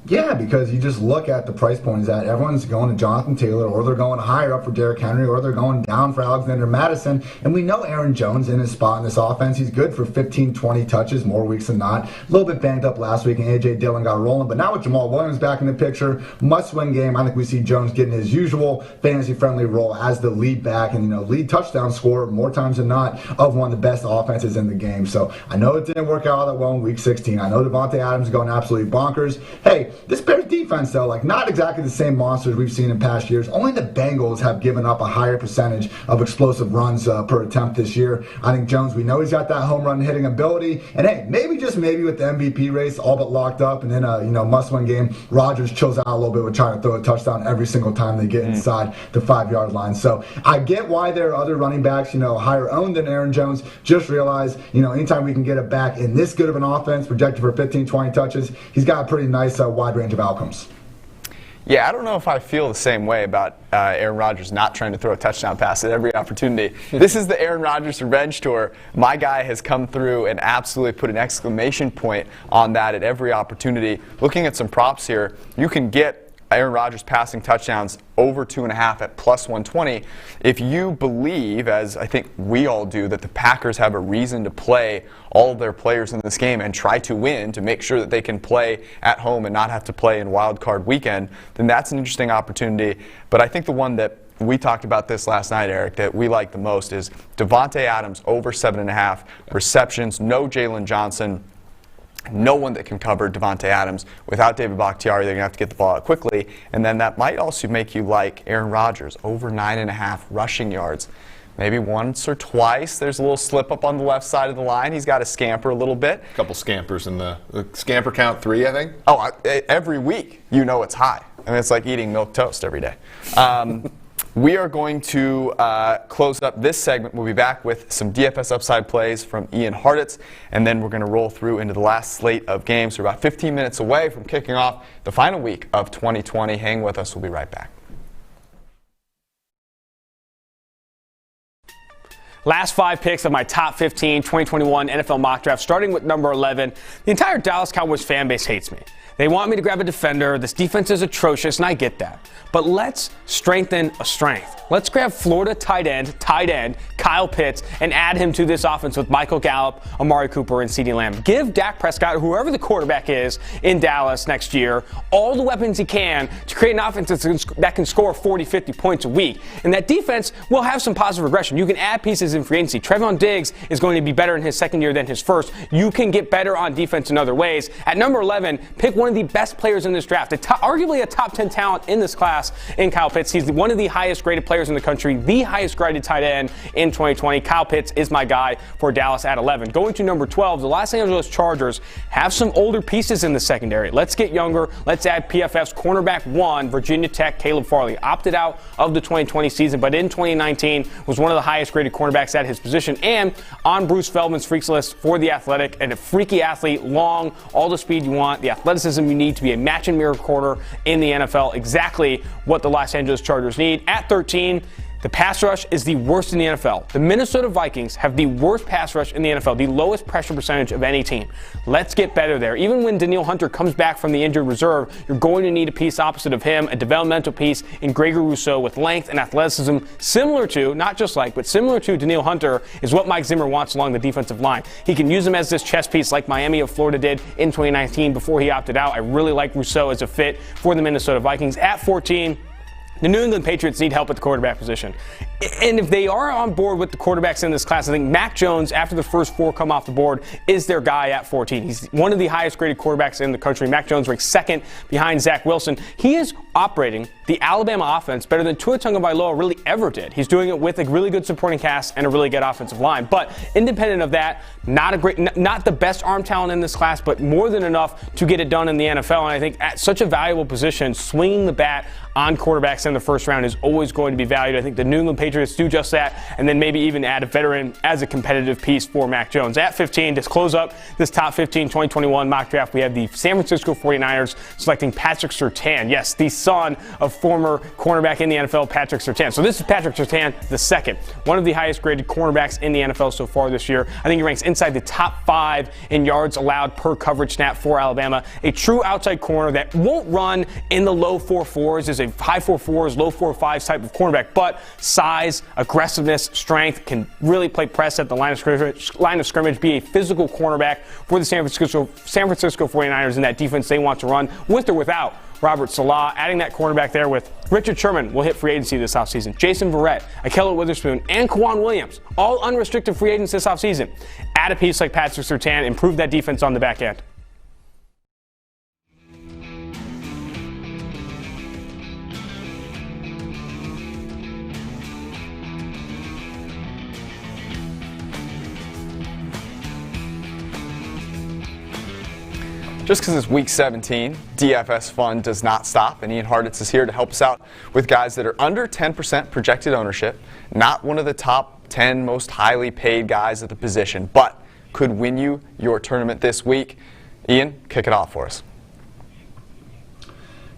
Yeah, because you just look at the price point is that everyone's going to Jonathan Taylor, or they're going higher up for Derrick Henry, or they're going down for Alexander Mattison. And we know Aaron Jones in his spot in this offense. He's good for 15, 20 touches more weeks than not. A little bit banged up last week, and A.J. Dillon got rolling. But now with Jamal Williams back in the picture, must-win game. I think we see Jones getting his usual fantasy-friendly role as the lead back and lead touchdown scorer more times than not of one of the best offenses in the game. So I know it didn't work out all that well in Week 16. I know Devontae Adams is going absolutely bonkers. Hey, this Bears defense, though, like not exactly the same monsters we've seen in past years. Only the Bengals have given up a higher percentage of explosive runs per attempt this year. I think Jones, we know he's got that home run hitting ability. And hey, maybe just maybe with the MVP race all but locked up, and then must-win game, Rodgers chills out a little bit with trying to throw a touchdown every single time they get inside the 5-yard line. So I get why there are other running backs, higher owned than Aaron Jones. Just realize, anytime we can get it back in this good of an offense, projected for 15, 20 touches, he's got a pretty nice wide range of outcomes. Yeah, I don't know if I feel the same way about Aaron Rodgers not trying to throw a touchdown pass at every opportunity. This is the Aaron Rodgers revenge tour. My guy has come through and absolutely put an exclamation point on that at every opportunity. Looking at some props here, you can get Aaron Rodgers passing touchdowns over 2.5 at plus 120. If you believe, as I think we all do, that the Packers have a reason to play all of their players in this game and try to win to make sure that they can play at home and not have to play in wild card weekend, then that's an interesting opportunity. But I think the one that we talked about this last night, Eric, that we like the most is Devontae Adams over 7.5 receptions, no Jalen Johnson. No one that can cover Devontae Adams. Without David Bakhtiari, they're going to have to get the ball out quickly. And then that might also make you like Aaron Rodgers, over 9.5 rushing yards. Maybe once or twice there's a little slip up on the left side of the line. He's got to scamper a little bit. A couple scampers in the scamper count 3, I think. Oh, every week it's high. I mean, it's like eating milk toast every day. We are going to close up this segment. We'll be back with some DFS upside plays from Ian Hartitz, and then we're going to roll through into the last slate of games. We're about 15 minutes away from kicking off the final week of 2020. Hang with us. We'll be right back. Last 5 picks of my top 15 2021 NFL mock draft, starting with number 11. The entire Dallas Cowboys fan base hates me. They want me to grab a defender. This defense is atrocious, and I get that. But let's strengthen a strength. Let's grab Florida tight end, Kyle Pitts, and add him to this offense with Michael Gallup, Amari Cooper, and CeeDee Lamb. Give Dak Prescott, whoever the quarterback is in Dallas next year, all the weapons he can to create an offense that can score 40, 50 points a week. And that defense will have some positive regression. You can add pieces in free agency. Trevon Diggs is going to be better in his second year than his first. You can get better on defense in other ways. At number 11, pick one of the best players in this draft, arguably a top 10 talent in this class in Kyle Pitts. He's one of the highest graded players in the country, the highest graded tight end in 2020. Kyle Pitts is my guy for Dallas at 11. Going to number 12, the Los Angeles Chargers have some older pieces in the secondary. Let's get younger. Let's add PFF's cornerback 1, Virginia Tech, Caleb Farley. Opted out of the 2020 season, but in 2019 was one of the highest graded cornerbacks at his position and on Bruce Feldman's Freaks list for The Athletic, and a freaky athlete, long, all the speed you want, the athleticism you need to be a match and mirror corner in the NFL. Exactly what the Los Angeles Chargers need. At 13, the pass rush is the worst in the NFL. The Minnesota Vikings have the worst pass rush in the NFL, the lowest pressure percentage of any team. Let's get better there. Even when Danielle Hunter comes back from the injured reserve, you're going to need a piece opposite of him, a developmental piece in Gregory Rousseau with length and athleticism similar to, not just like, but similar to Danielle Hunter is what Mike Zimmer wants along the defensive line. He can use him as this chess piece like Miami of Florida did in 2019 before he opted out. I really like Rousseau as a fit for the Minnesota Vikings. At 14, the New England Patriots need help at the quarterback position. And if they are on board with the quarterbacks in this class, I think Mac Jones, after the first 4 come off the board, is their guy at 14. He's one of the highest graded quarterbacks in the country. Mac Jones ranks second behind Zach Wilson. He is operating the Alabama offense better than Tua Tagovailoa really ever did. He's doing it with a really good supporting cast and a really good offensive line. But independent of that, not the best arm talent in this class, but more than enough to get it done in the NFL. And I think at such a valuable position, swinging the bat on quarterbacks in the first round is always going to be valued. I think the New England Patriots do just that, and then maybe even add a veteran as a competitive piece for Mac Jones. At 15, to close up this top 15 2021 mock draft, we have the San Francisco 49ers selecting Patrick Surtain. Yes, the son of former cornerback in the NFL, Patrick Surtain. So this is Patrick Surtain, the second, one of the highest graded cornerbacks in the NFL so far this year. I think he ranks inside the top 5 in yards allowed per coverage snap for Alabama. A true outside corner that won't run in the low 4.4s, is a high 4.4s, low 4.5s type of cornerback, but size, aggressiveness, strength, can really play press at the line of scrimmage, be a physical cornerback for the San Francisco 49ers in that defense they want to run with or without Robert Salah. Adding that cornerback there with Richard Sherman will hit free agency this offseason. Jason Verrett, Ahkello Witherspoon, and Kwan Williams, all unrestricted free agents this offseason. Add a piece like Patrick Surtain, improve that defense on the back end. Just because it's week 17, DFS fun does not stop, and Ian Hartitz is here to help us out with guys that are under 10% projected ownership, not one of the top 10 most highly paid guys at the position, but could win you your tournament this week. Ian, kick it off for us.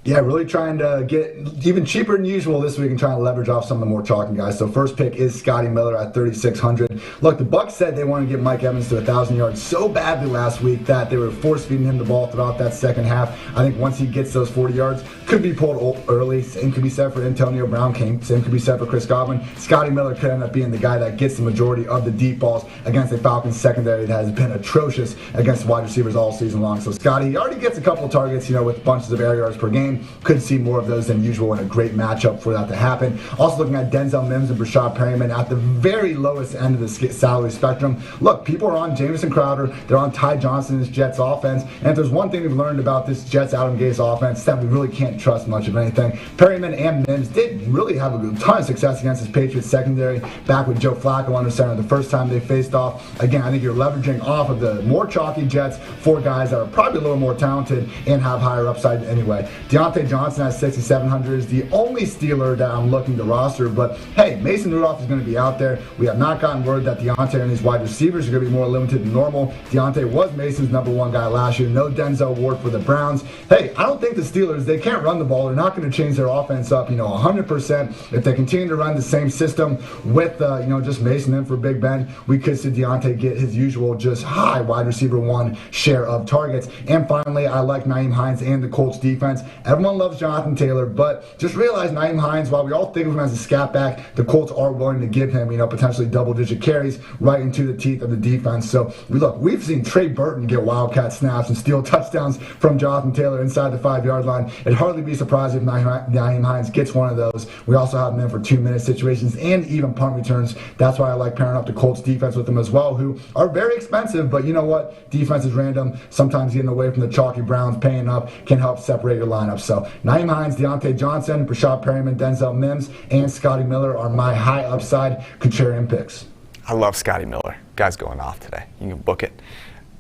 Yeah, really trying to get even cheaper than usual this week and trying to leverage off some of the more chalking guys. So first pick is Scotty Miller at 3,600. Look, the Bucs said they wanted to get Mike Evans to 1,000 yards so badly last week that they were force-feeding him the ball throughout that second half. I think once he gets those 40 yards, could be pulled early. Same could be said for Antonio Brown. Same could be said for Chris Godwin. Scotty Miller could end up being the guy that gets the majority of the deep balls against a Falcons secondary that has been atrocious against wide receivers all season long. So Scotty, he already gets a couple of targets, with bunches of air yards per game. Could see more of those than usual and a great matchup for that to happen. Also looking at Denzel Mims and Brashad Perryman at the very lowest end of the salary spectrum. Look, people are on Jamison Crowder. They're on Ty Johnson's Jets offense. And if there's one thing we've learned about this Jets Adam Gase offense, it's that we really can't trust much of anything. Perryman and Mims did really have a ton of success against his Patriots secondary back with Joe Flacco under center the first time they faced off. Again, I think you're leveraging off of the more chalky Jets for guys that are probably a little more talented and have higher upside anyway. DeAndre Deontay Johnson at 6,700 is the only Steeler that I'm looking to roster. But hey, Mason Rudolph is going to be out there. We have not gotten word that Deontay and his wide receivers are going to be more limited than normal. Deontay was Mason's #1 guy last year. No Denzel Ward for the Browns. Hey, I don't think the Steelers, they can't run the ball. They're not going to change their offense up, 100%. If they continue to run the same system with, just Mason in for Big Ben, we could see Deontay get his usual just high wide receiver 1 share of targets. And finally, I like Nyheim Hines and the Colts defense. Everyone loves Jonathan Taylor, but just realize Nyheim Hines, while we all think of him as a scat back, the Colts are willing to give him, potentially double-digit carries right into the teeth of the defense. So, we've seen Trey Burton get Wildcat snaps and steal touchdowns from Jonathan Taylor inside the 5-yard line. It'd hardly be surprised if Nyheim Hines gets one of those. We also have him in for 2-minute situations and even punt returns. That's why I like pairing up the Colts defense with them as well, who are very expensive, but you know what? Defense is random. Sometimes getting away from the chalky Browns, paying up, can help separate your lineup. So Nyheim Hines, Deontay Johnson, Brashad Perryman, Denzel Mims, and Scotty Miller are my high upside contrarian picks. I love Scotty Miller. Guy's going off today. You can book it.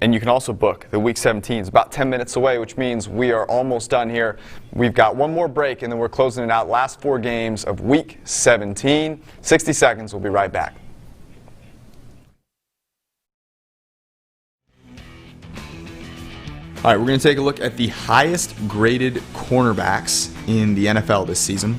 And you can also book the Week 17. It's about 10 minutes away, which means we are almost done here. We've got one more break, and then we're closing it out. Last 4 games of Week 17. 60 seconds. We'll be right back. All right, we're going to take a look at the highest graded cornerbacks in the NFL this season.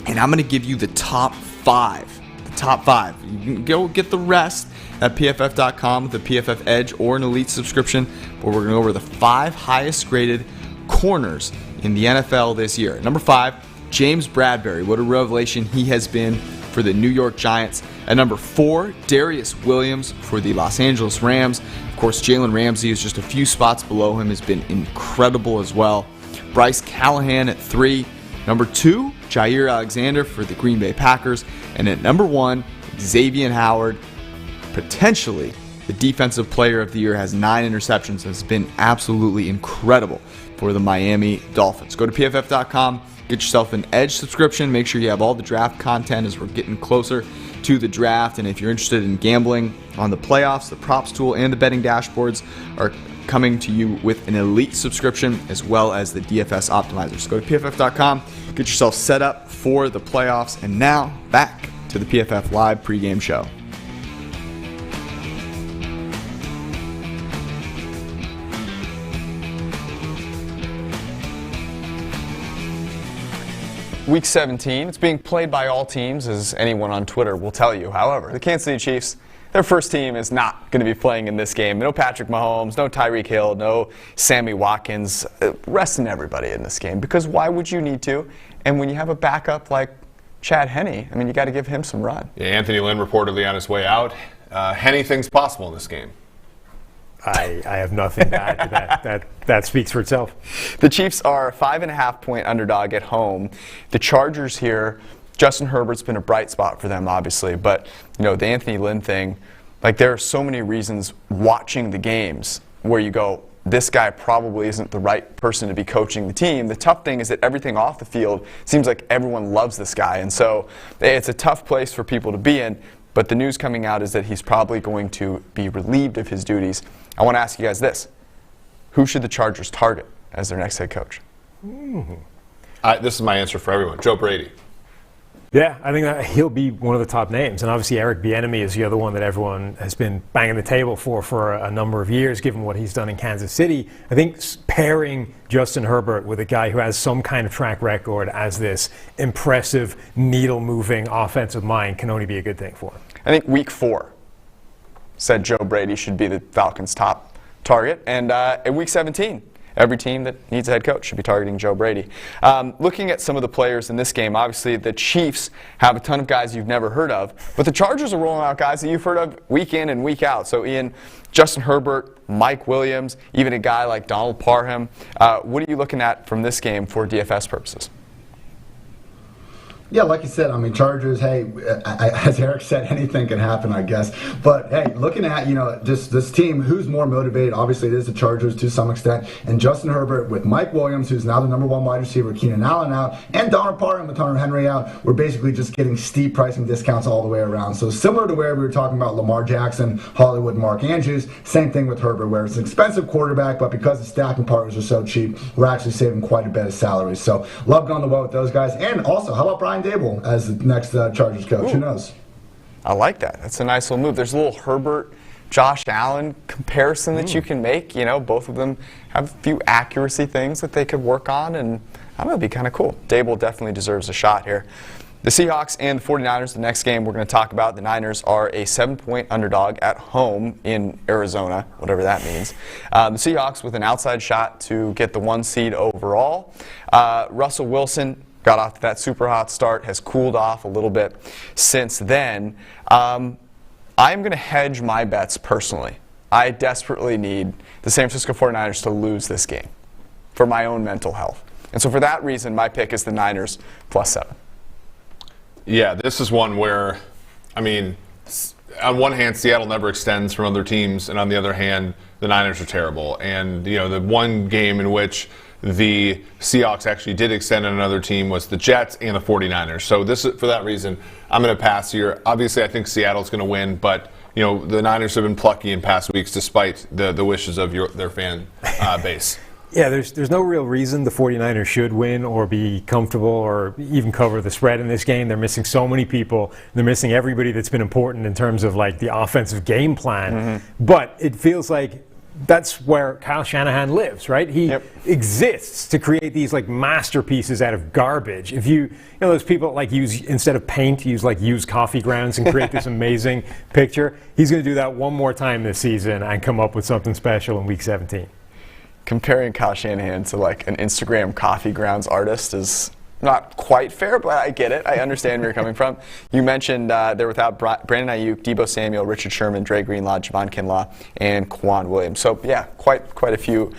And I'm going to give you the top 5. The top 5. You can go get the rest at PFF.com with the PFF Edge or an Elite subscription. But we're going to go over the 5 highest graded corners in the NFL this year. Number 5, James Bradbury. What a revelation he has been for the New York Giants. At number 4, Darius Williams for the Los Angeles Rams. Of course, Jalen Ramsey is just a few spots below him, has been incredible as well. Bryce Callahan at 3. Number 2, Jair Alexander for the Green Bay Packers. And at number 1, Xavier Howard, potentially the defensive player of the year, has 9 interceptions, has been absolutely incredible for the Miami Dolphins. Go to PFF.com, get yourself an Edge subscription. Make sure you have all the draft content as we're getting closer to the draft. And if you're interested in gambling on the playoffs, the props tool and the betting dashboards are coming to you with an Elite subscription as well as the DFS optimizer. So go to PFF.com, get yourself set up for the playoffs. And now back to the PFF Live pregame show. Week 17, it's being played by all teams, as anyone on Twitter will tell you. However, the Kansas City Chiefs, their first team is not going to be playing in this game. No Patrick Mahomes, no Tyreek Hill, no Sammy Watkins, resting everybody in this game. Because why would you need to? And when you have a backup like Chad Henne, you got to give him some run. Yeah, Anthony Lynn reportedly on his way out. Anything's possible in this game. I have nothing to add to that. That speaks for itself. The Chiefs are a 5.5-point underdog at home. The Chargers here, Justin Herbert's been a bright spot for them, obviously. But, the Anthony Lynn thing, there are so many reasons watching the games where you go, this guy probably isn't the right person to be coaching the team. The tough thing is that everything off the field seems like everyone loves this guy. And so it's a tough place for people to be in. But the news coming out is that he's probably going to be relieved of his duties. I want to ask you guys this. Who should the Chargers target as their next head coach? This is my answer for everyone. Joe Brady. Yeah, I think that he'll be one of the top names. And obviously Eric Bieniemy is the other one that everyone has been banging the table for a number of years, given what he's done in Kansas City. I think pairing Justin Herbert with a guy who has some kind of track record as this impressive, needle-moving offensive mind can only be a good thing for him. I think week 4 said Joe Brady should be the Falcons' top target. And in week 17, every team that needs a head coach should be targeting Joe Brady. Looking at some of the players in this game, obviously the Chiefs have a ton of guys you've never heard of, but the Chargers are rolling out guys that you've heard of week in and week out. So Ian, Justin Herbert, Mike Williams, even a guy like Donald Parham. What are you looking at from this game for DFS purposes? Yeah, like you said, I mean, Chargers, hey, as Eric said, anything can happen, I guess. But, hey, looking at, just this team, who's more motivated? Obviously, it is the Chargers to some extent. And Justin Herbert with Mike Williams, who's now the number 1 wide receiver, Keenan Allen out, and Donald Parham with Hunter Henry out, we're basically just getting steep pricing discounts all the way around. So similar to where we were talking about Lamar Jackson, Hollywood, Mark Andrews, same thing with Herbert, where it's an expensive quarterback, but because the stacking partners are so cheap, we're actually saving quite a bit of salary. So love going the well with those guys. And also, how about Brian Dable as the next Chargers coach? Ooh. Who knows? I like that. That's a nice little move. There's a little Herbert, Josh Allen comparison that you can make. Both of them have a few accuracy things that they could work on, and I don't know, it'd be kind of cool. Dable definitely deserves a shot here. The Seahawks and the 49ers, the next game we're going to talk about. The Niners are a 7-point underdog at home in Arizona, whatever that means. The Seahawks with an outside shot to get the 1 seed overall. Russell Wilson got off to that super hot start, has cooled off a little bit since then. I'm going to hedge my bets personally. I desperately need the San Francisco 49ers to lose this game for my own mental health. And so for that reason, my pick is the Niners +7. Yeah, this is one where, I mean, on one hand, Seattle never extends from other teams, and on the other hand, the Niners are terrible. And, the one game in which the Seahawks actually did extend on another team was the Jets and the 49ers. So for that reason, I'm going to pass here. Obviously, I think Seattle's going to win, but the Niners have been plucky in past weeks despite the wishes of their fan base. Yeah, there's no real reason the 49ers should win or be comfortable or even cover the spread in this game. They're missing so many people. They're missing everybody that's been important in terms of like the offensive game plan. Mm-hmm. But it feels like that's where Kyle Shanahan lives, right? He exists to create these like masterpieces out of garbage. If you know those people like use, instead of paint, use like used coffee grounds and create this amazing picture. He's going to do that one more time this season and come up with something special in Week 17. Comparing Kyle Shanahan to like an Instagram coffee grounds artist is not quite fair, but I get it. I understand where you're coming from. You mentioned they're without Brandon Ayuk, Deebo Samuel, Richard Sherman, Dre Greenlaw, Javon Kinlaw, and Quan Williams. So, yeah, quite a few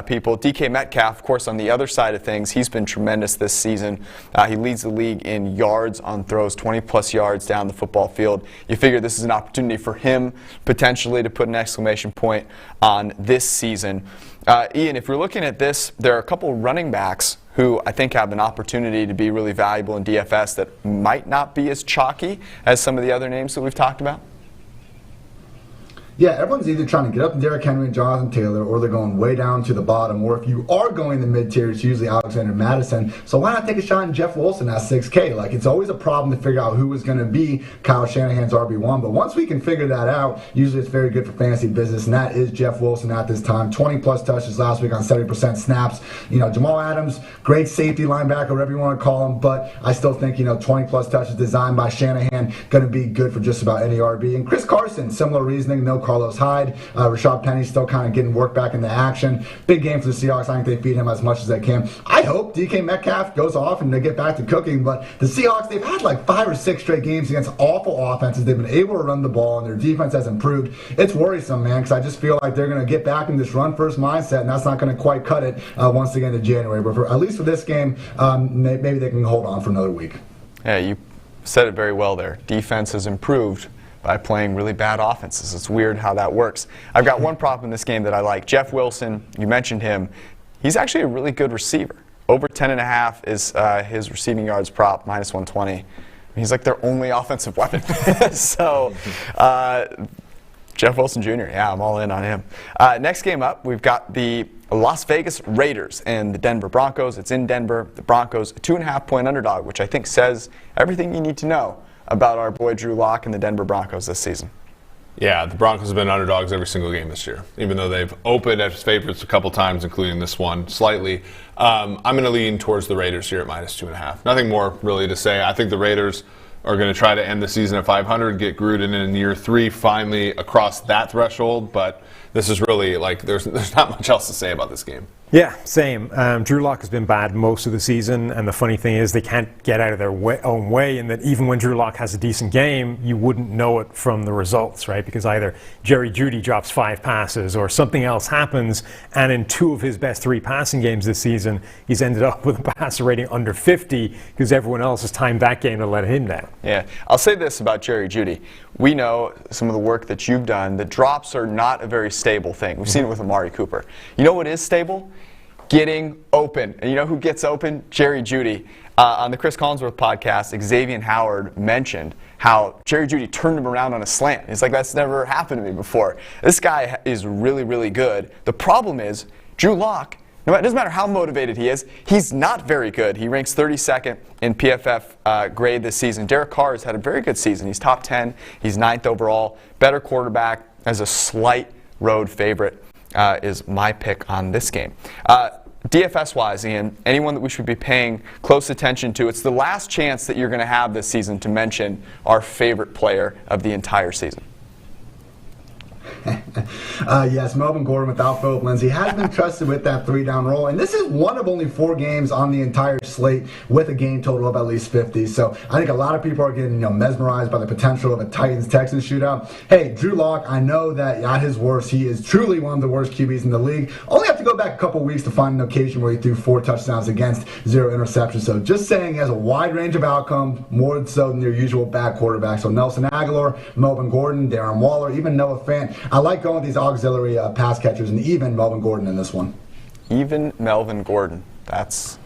people. DK Metcalf, of course, on the other side of things, he's been tremendous this season. He leads the league in yards on throws, 20-plus yards down the football field. You figure this is an opportunity for him potentially to put an exclamation point on this season. Ian, if we're looking at this, there are a couple running backs who I think have an opportunity to be really valuable in DFS that might not be as chalky as some of the other names that we've talked about. Yeah, everyone's either trying to get up to Derrick Henry and Jonathan Taylor, or they're going way down to the bottom. Or if you are going the mid-tier, it's usually Alexander Mattison. So why not take a shot on Jeff Wilson at 6K? Like, it's always a problem to figure out who is going to be Kyle Shanahan's RB1. But once we can figure that out, usually it's very good for fantasy business, and that is Jeff Wilson at this time. 20-plus touches last week on 70% snaps. Jamal Adams, great safety linebacker, whatever you want to call him. But I still think, 20-plus touches designed by Shanahan, going to be good for just about any RB. And Chris Carson, similar reasoning, no Carlos Hyde. Rashad Penny's still kind of getting work back into action. Big game for the Seahawks. I think they feed him as much as they can. I hope DK Metcalf goes off and they get back to cooking, but the Seahawks, they've had like 5 or 6 straight games against awful offenses. They've been able to run the ball, and their defense has improved. It's worrisome, man, because I just feel like they're going to get back in this run-first mindset, and that's not going to quite cut it once again in January. But at least for this game, maybe they can hold on for another week. Yeah, you said it very well there. Defense has improved by playing really bad offenses. It's weird how that works. I've got one prop in this game that I like. Jeff Wilson, you mentioned him. He's actually a really good receiver. Over 10.5 is his receiving yards prop, minus 120. He's like their only offensive weapon. So, Jeff Wilson Jr., yeah, I'm all in on him. Next game up, we've got the Las Vegas Raiders and the Denver Broncos. It's in Denver. The Broncos, a 2.5-point underdog, which I think says everything you need to know about our boy Drew Lock and the Denver Broncos this season. Yeah, the Broncos have been underdogs every single game this year, even though they've opened as favorites a couple times, including this one slightly. I'm going to lean towards the Raiders here at minus 2.5. Nothing more really to say. I think the Raiders are going to try to end the season at 500, get Gruden in year 3, finally across that threshold. But this is really like there's not much else to say about this game. Yeah, same. Drew Lock has been bad most of the season, and the funny thing is they can't get out of their own way, in that even when Drew Lock has a decent game, you wouldn't know it from the results, right? Because either Jerry Jeudy drops 5 passes or something else happens, and in 2 of his best 3 passing games this season, he's ended up with a passer rating under 50 because everyone else has timed that game to let him down. Yeah, I'll say this about Jerry Jeudy. We know some of the work that you've done. The drops are not a very stable thing. We've seen it with Amari Cooper. You know what is stable? Getting open. And you know who gets open? Jerry Jeudy. On the Chris Collinsworth podcast, Xavier Howard mentioned how Jerry Jeudy turned him around on a slant. He's like, that's never happened to me before. This guy is really, really good. The problem is, Drew Lock, it doesn't matter how motivated he is, he's not very good. He ranks 32nd in PFF grade this season. Derek Carr has had a very good season. He's top 10. He's 9th overall. Better quarterback, as a slight road favorite is my pick on this game. DFS-wise, Ian, anyone that we should be paying close attention to, it's the last chance that you're going to have this season to mention our favorite player of the entire season. Yes, Melvin Gordon without Philip Lindsay has been trusted with that 3-down role, and this is one of only 4 games on the entire slate with a game total of at least 50. So I think a lot of people are getting mesmerized by the potential of a Titans-Texans shootout. Hey, Drew Lock, I know that at his worst, he is truly one of the worst QBs in the league. Only have to go back a couple weeks to find an occasion where he threw 4 touchdowns against 0 interceptions. So just saying, he has a wide range of outcomes, more so than your usual bad quarterback. So Nelson Aguilar, Melvin Gordon, Darren Waller, even Noah Fant. I like going with these auxiliary pass catchers, and even Melvin Gordon in this one. Even Melvin Gordon. That's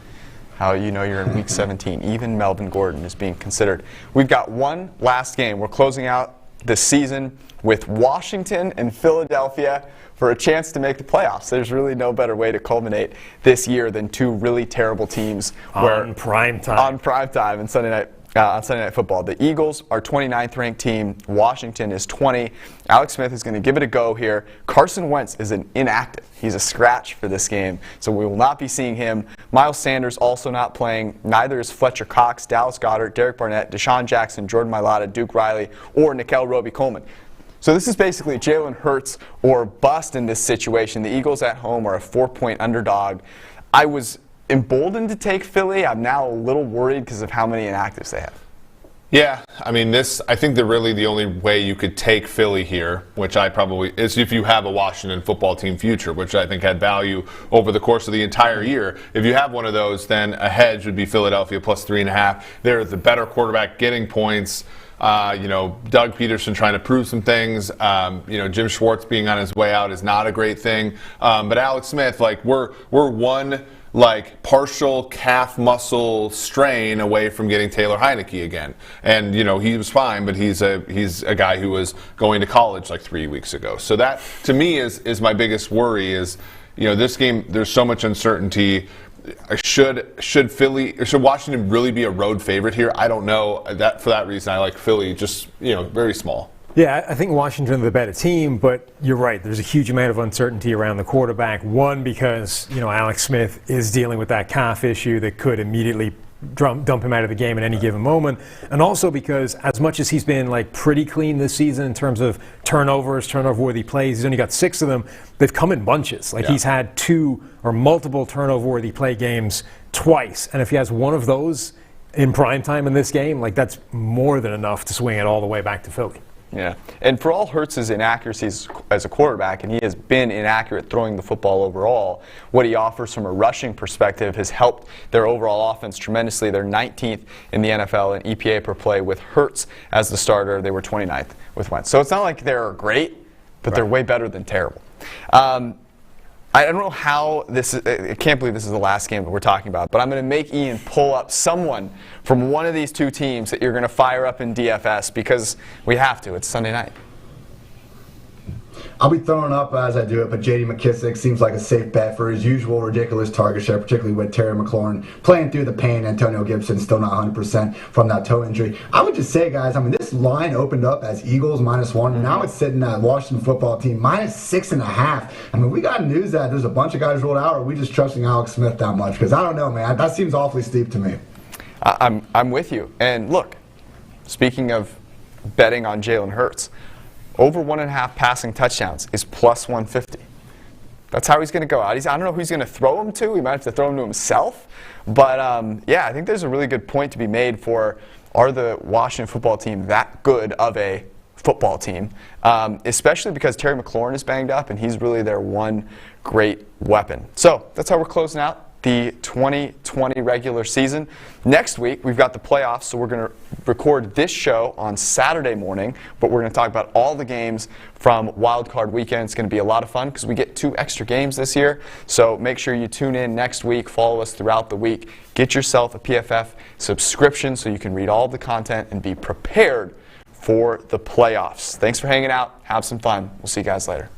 how you know you're in Week 17. Even Melvin Gordon is being considered. We've got one last game. We're closing out the season with Washington and Philadelphia for a chance to make the playoffs. There's really no better way to culminate this year than 2 really terrible teams on prime time. On prime time and Sunday night. On Sunday Night Football. The Eagles are 29th ranked team. Washington is 20. Alex Smith is going to give it a go here. Carson Wentz is an inactive. He's a scratch for this game, so we will not be seeing him. Miles Sanders also not playing. Neither is Fletcher Cox, Dallas Goedert, Derek Barnett, Deshaun Jackson, Jordan Mailata, Duke Riley, or Nickel Roby-Coleman. So this is basically Jalen Hurts or bust in this situation. The Eagles at home are a 4-point underdog. I was emboldened to take Philly. I'm now a little worried because of how many inactives they have. Yeah, I mean, I think that really the only way you could take Philly here, which is if you have a Washington football team future, which I think had value over the course of the entire year. If you have one of those, then a hedge would be Philadelphia plus 3.5. They're the better quarterback getting points. Doug Peterson trying to prove some things. Jim Schwartz being on his way out is not a great thing. But Alex Smith, we're one partial calf muscle strain away from getting Taylor Heineke again. And, he was fine, but he's a guy who was going to college 3 weeks ago. So that, to me, is my biggest worry is, this game, there's so much uncertainty. Should Washington really be a road favorite here? I don't know. For that reason, I like Philly just, very small. Yeah, I think Washington is the better team, but you're right. There's a huge amount of uncertainty around the quarterback. One, because, Alex Smith is dealing with that calf issue that could immediately dump him out of the game at any given moment. And also because as much as he's been pretty clean this season in terms of turnover-worthy plays, he's only got 6 of them. They've come in bunches. He's had 2 or multiple turnover-worthy play games twice. And if he has one of those in prime time in this game, that's more than enough to swing it all the way back to Philly. Yeah, and for all Hurts' inaccuracies as a quarterback, and he has been inaccurate throwing the football overall, what he offers from a rushing perspective has helped their overall offense tremendously. They're 19th in the NFL in EPA per play with Hurts as the starter. They were 29th with Wentz. So it's not like they're great, but they're way better than terrible. I don't know how this is, I can't believe this is the last game that we're talking about, but I'm going to make Ian pull up someone from one of these 2 teams that you're going to fire up in DFS because we have to. It's Sunday night. I'll be throwing up as I do it, but J.D. McKissic seems like a safe bet for his usual ridiculous target share, particularly with Terry McLaurin playing through the pain. Antonio Gibson still not 100% from that toe injury. I would just say, guys, this line opened up as Eagles -1, and now it's sitting at Washington football team -6.5. We got news that there's a bunch of guys rolled out, or are we just trusting Alex Smith that much? Because I don't know, man. That seems awfully steep to me. I'm with you. And look, speaking of betting on Jalen Hurts, over 1.5 passing touchdowns is plus 150. That's how he's going to go out. I don't know who he's going to throw him to. He might have to throw him to himself. But, yeah, I think there's a really good point to be made for, are the Washington football team that good of a football team? Especially because Terry McLaurin is banged up, and he's really their one great weapon. So that's how we're closing out the 2020 regular season. Next week, we've got the playoffs, so we're going to record this show on Saturday morning, but we're going to talk about all the games from Wild Card Weekend. It's going to be a lot of fun because we get 2 extra games this year, so make sure you tune in next week, follow us throughout the week, get yourself a PFF subscription so you can read all the content and be prepared for the playoffs. Thanks for hanging out. Have some fun. We'll see you guys later.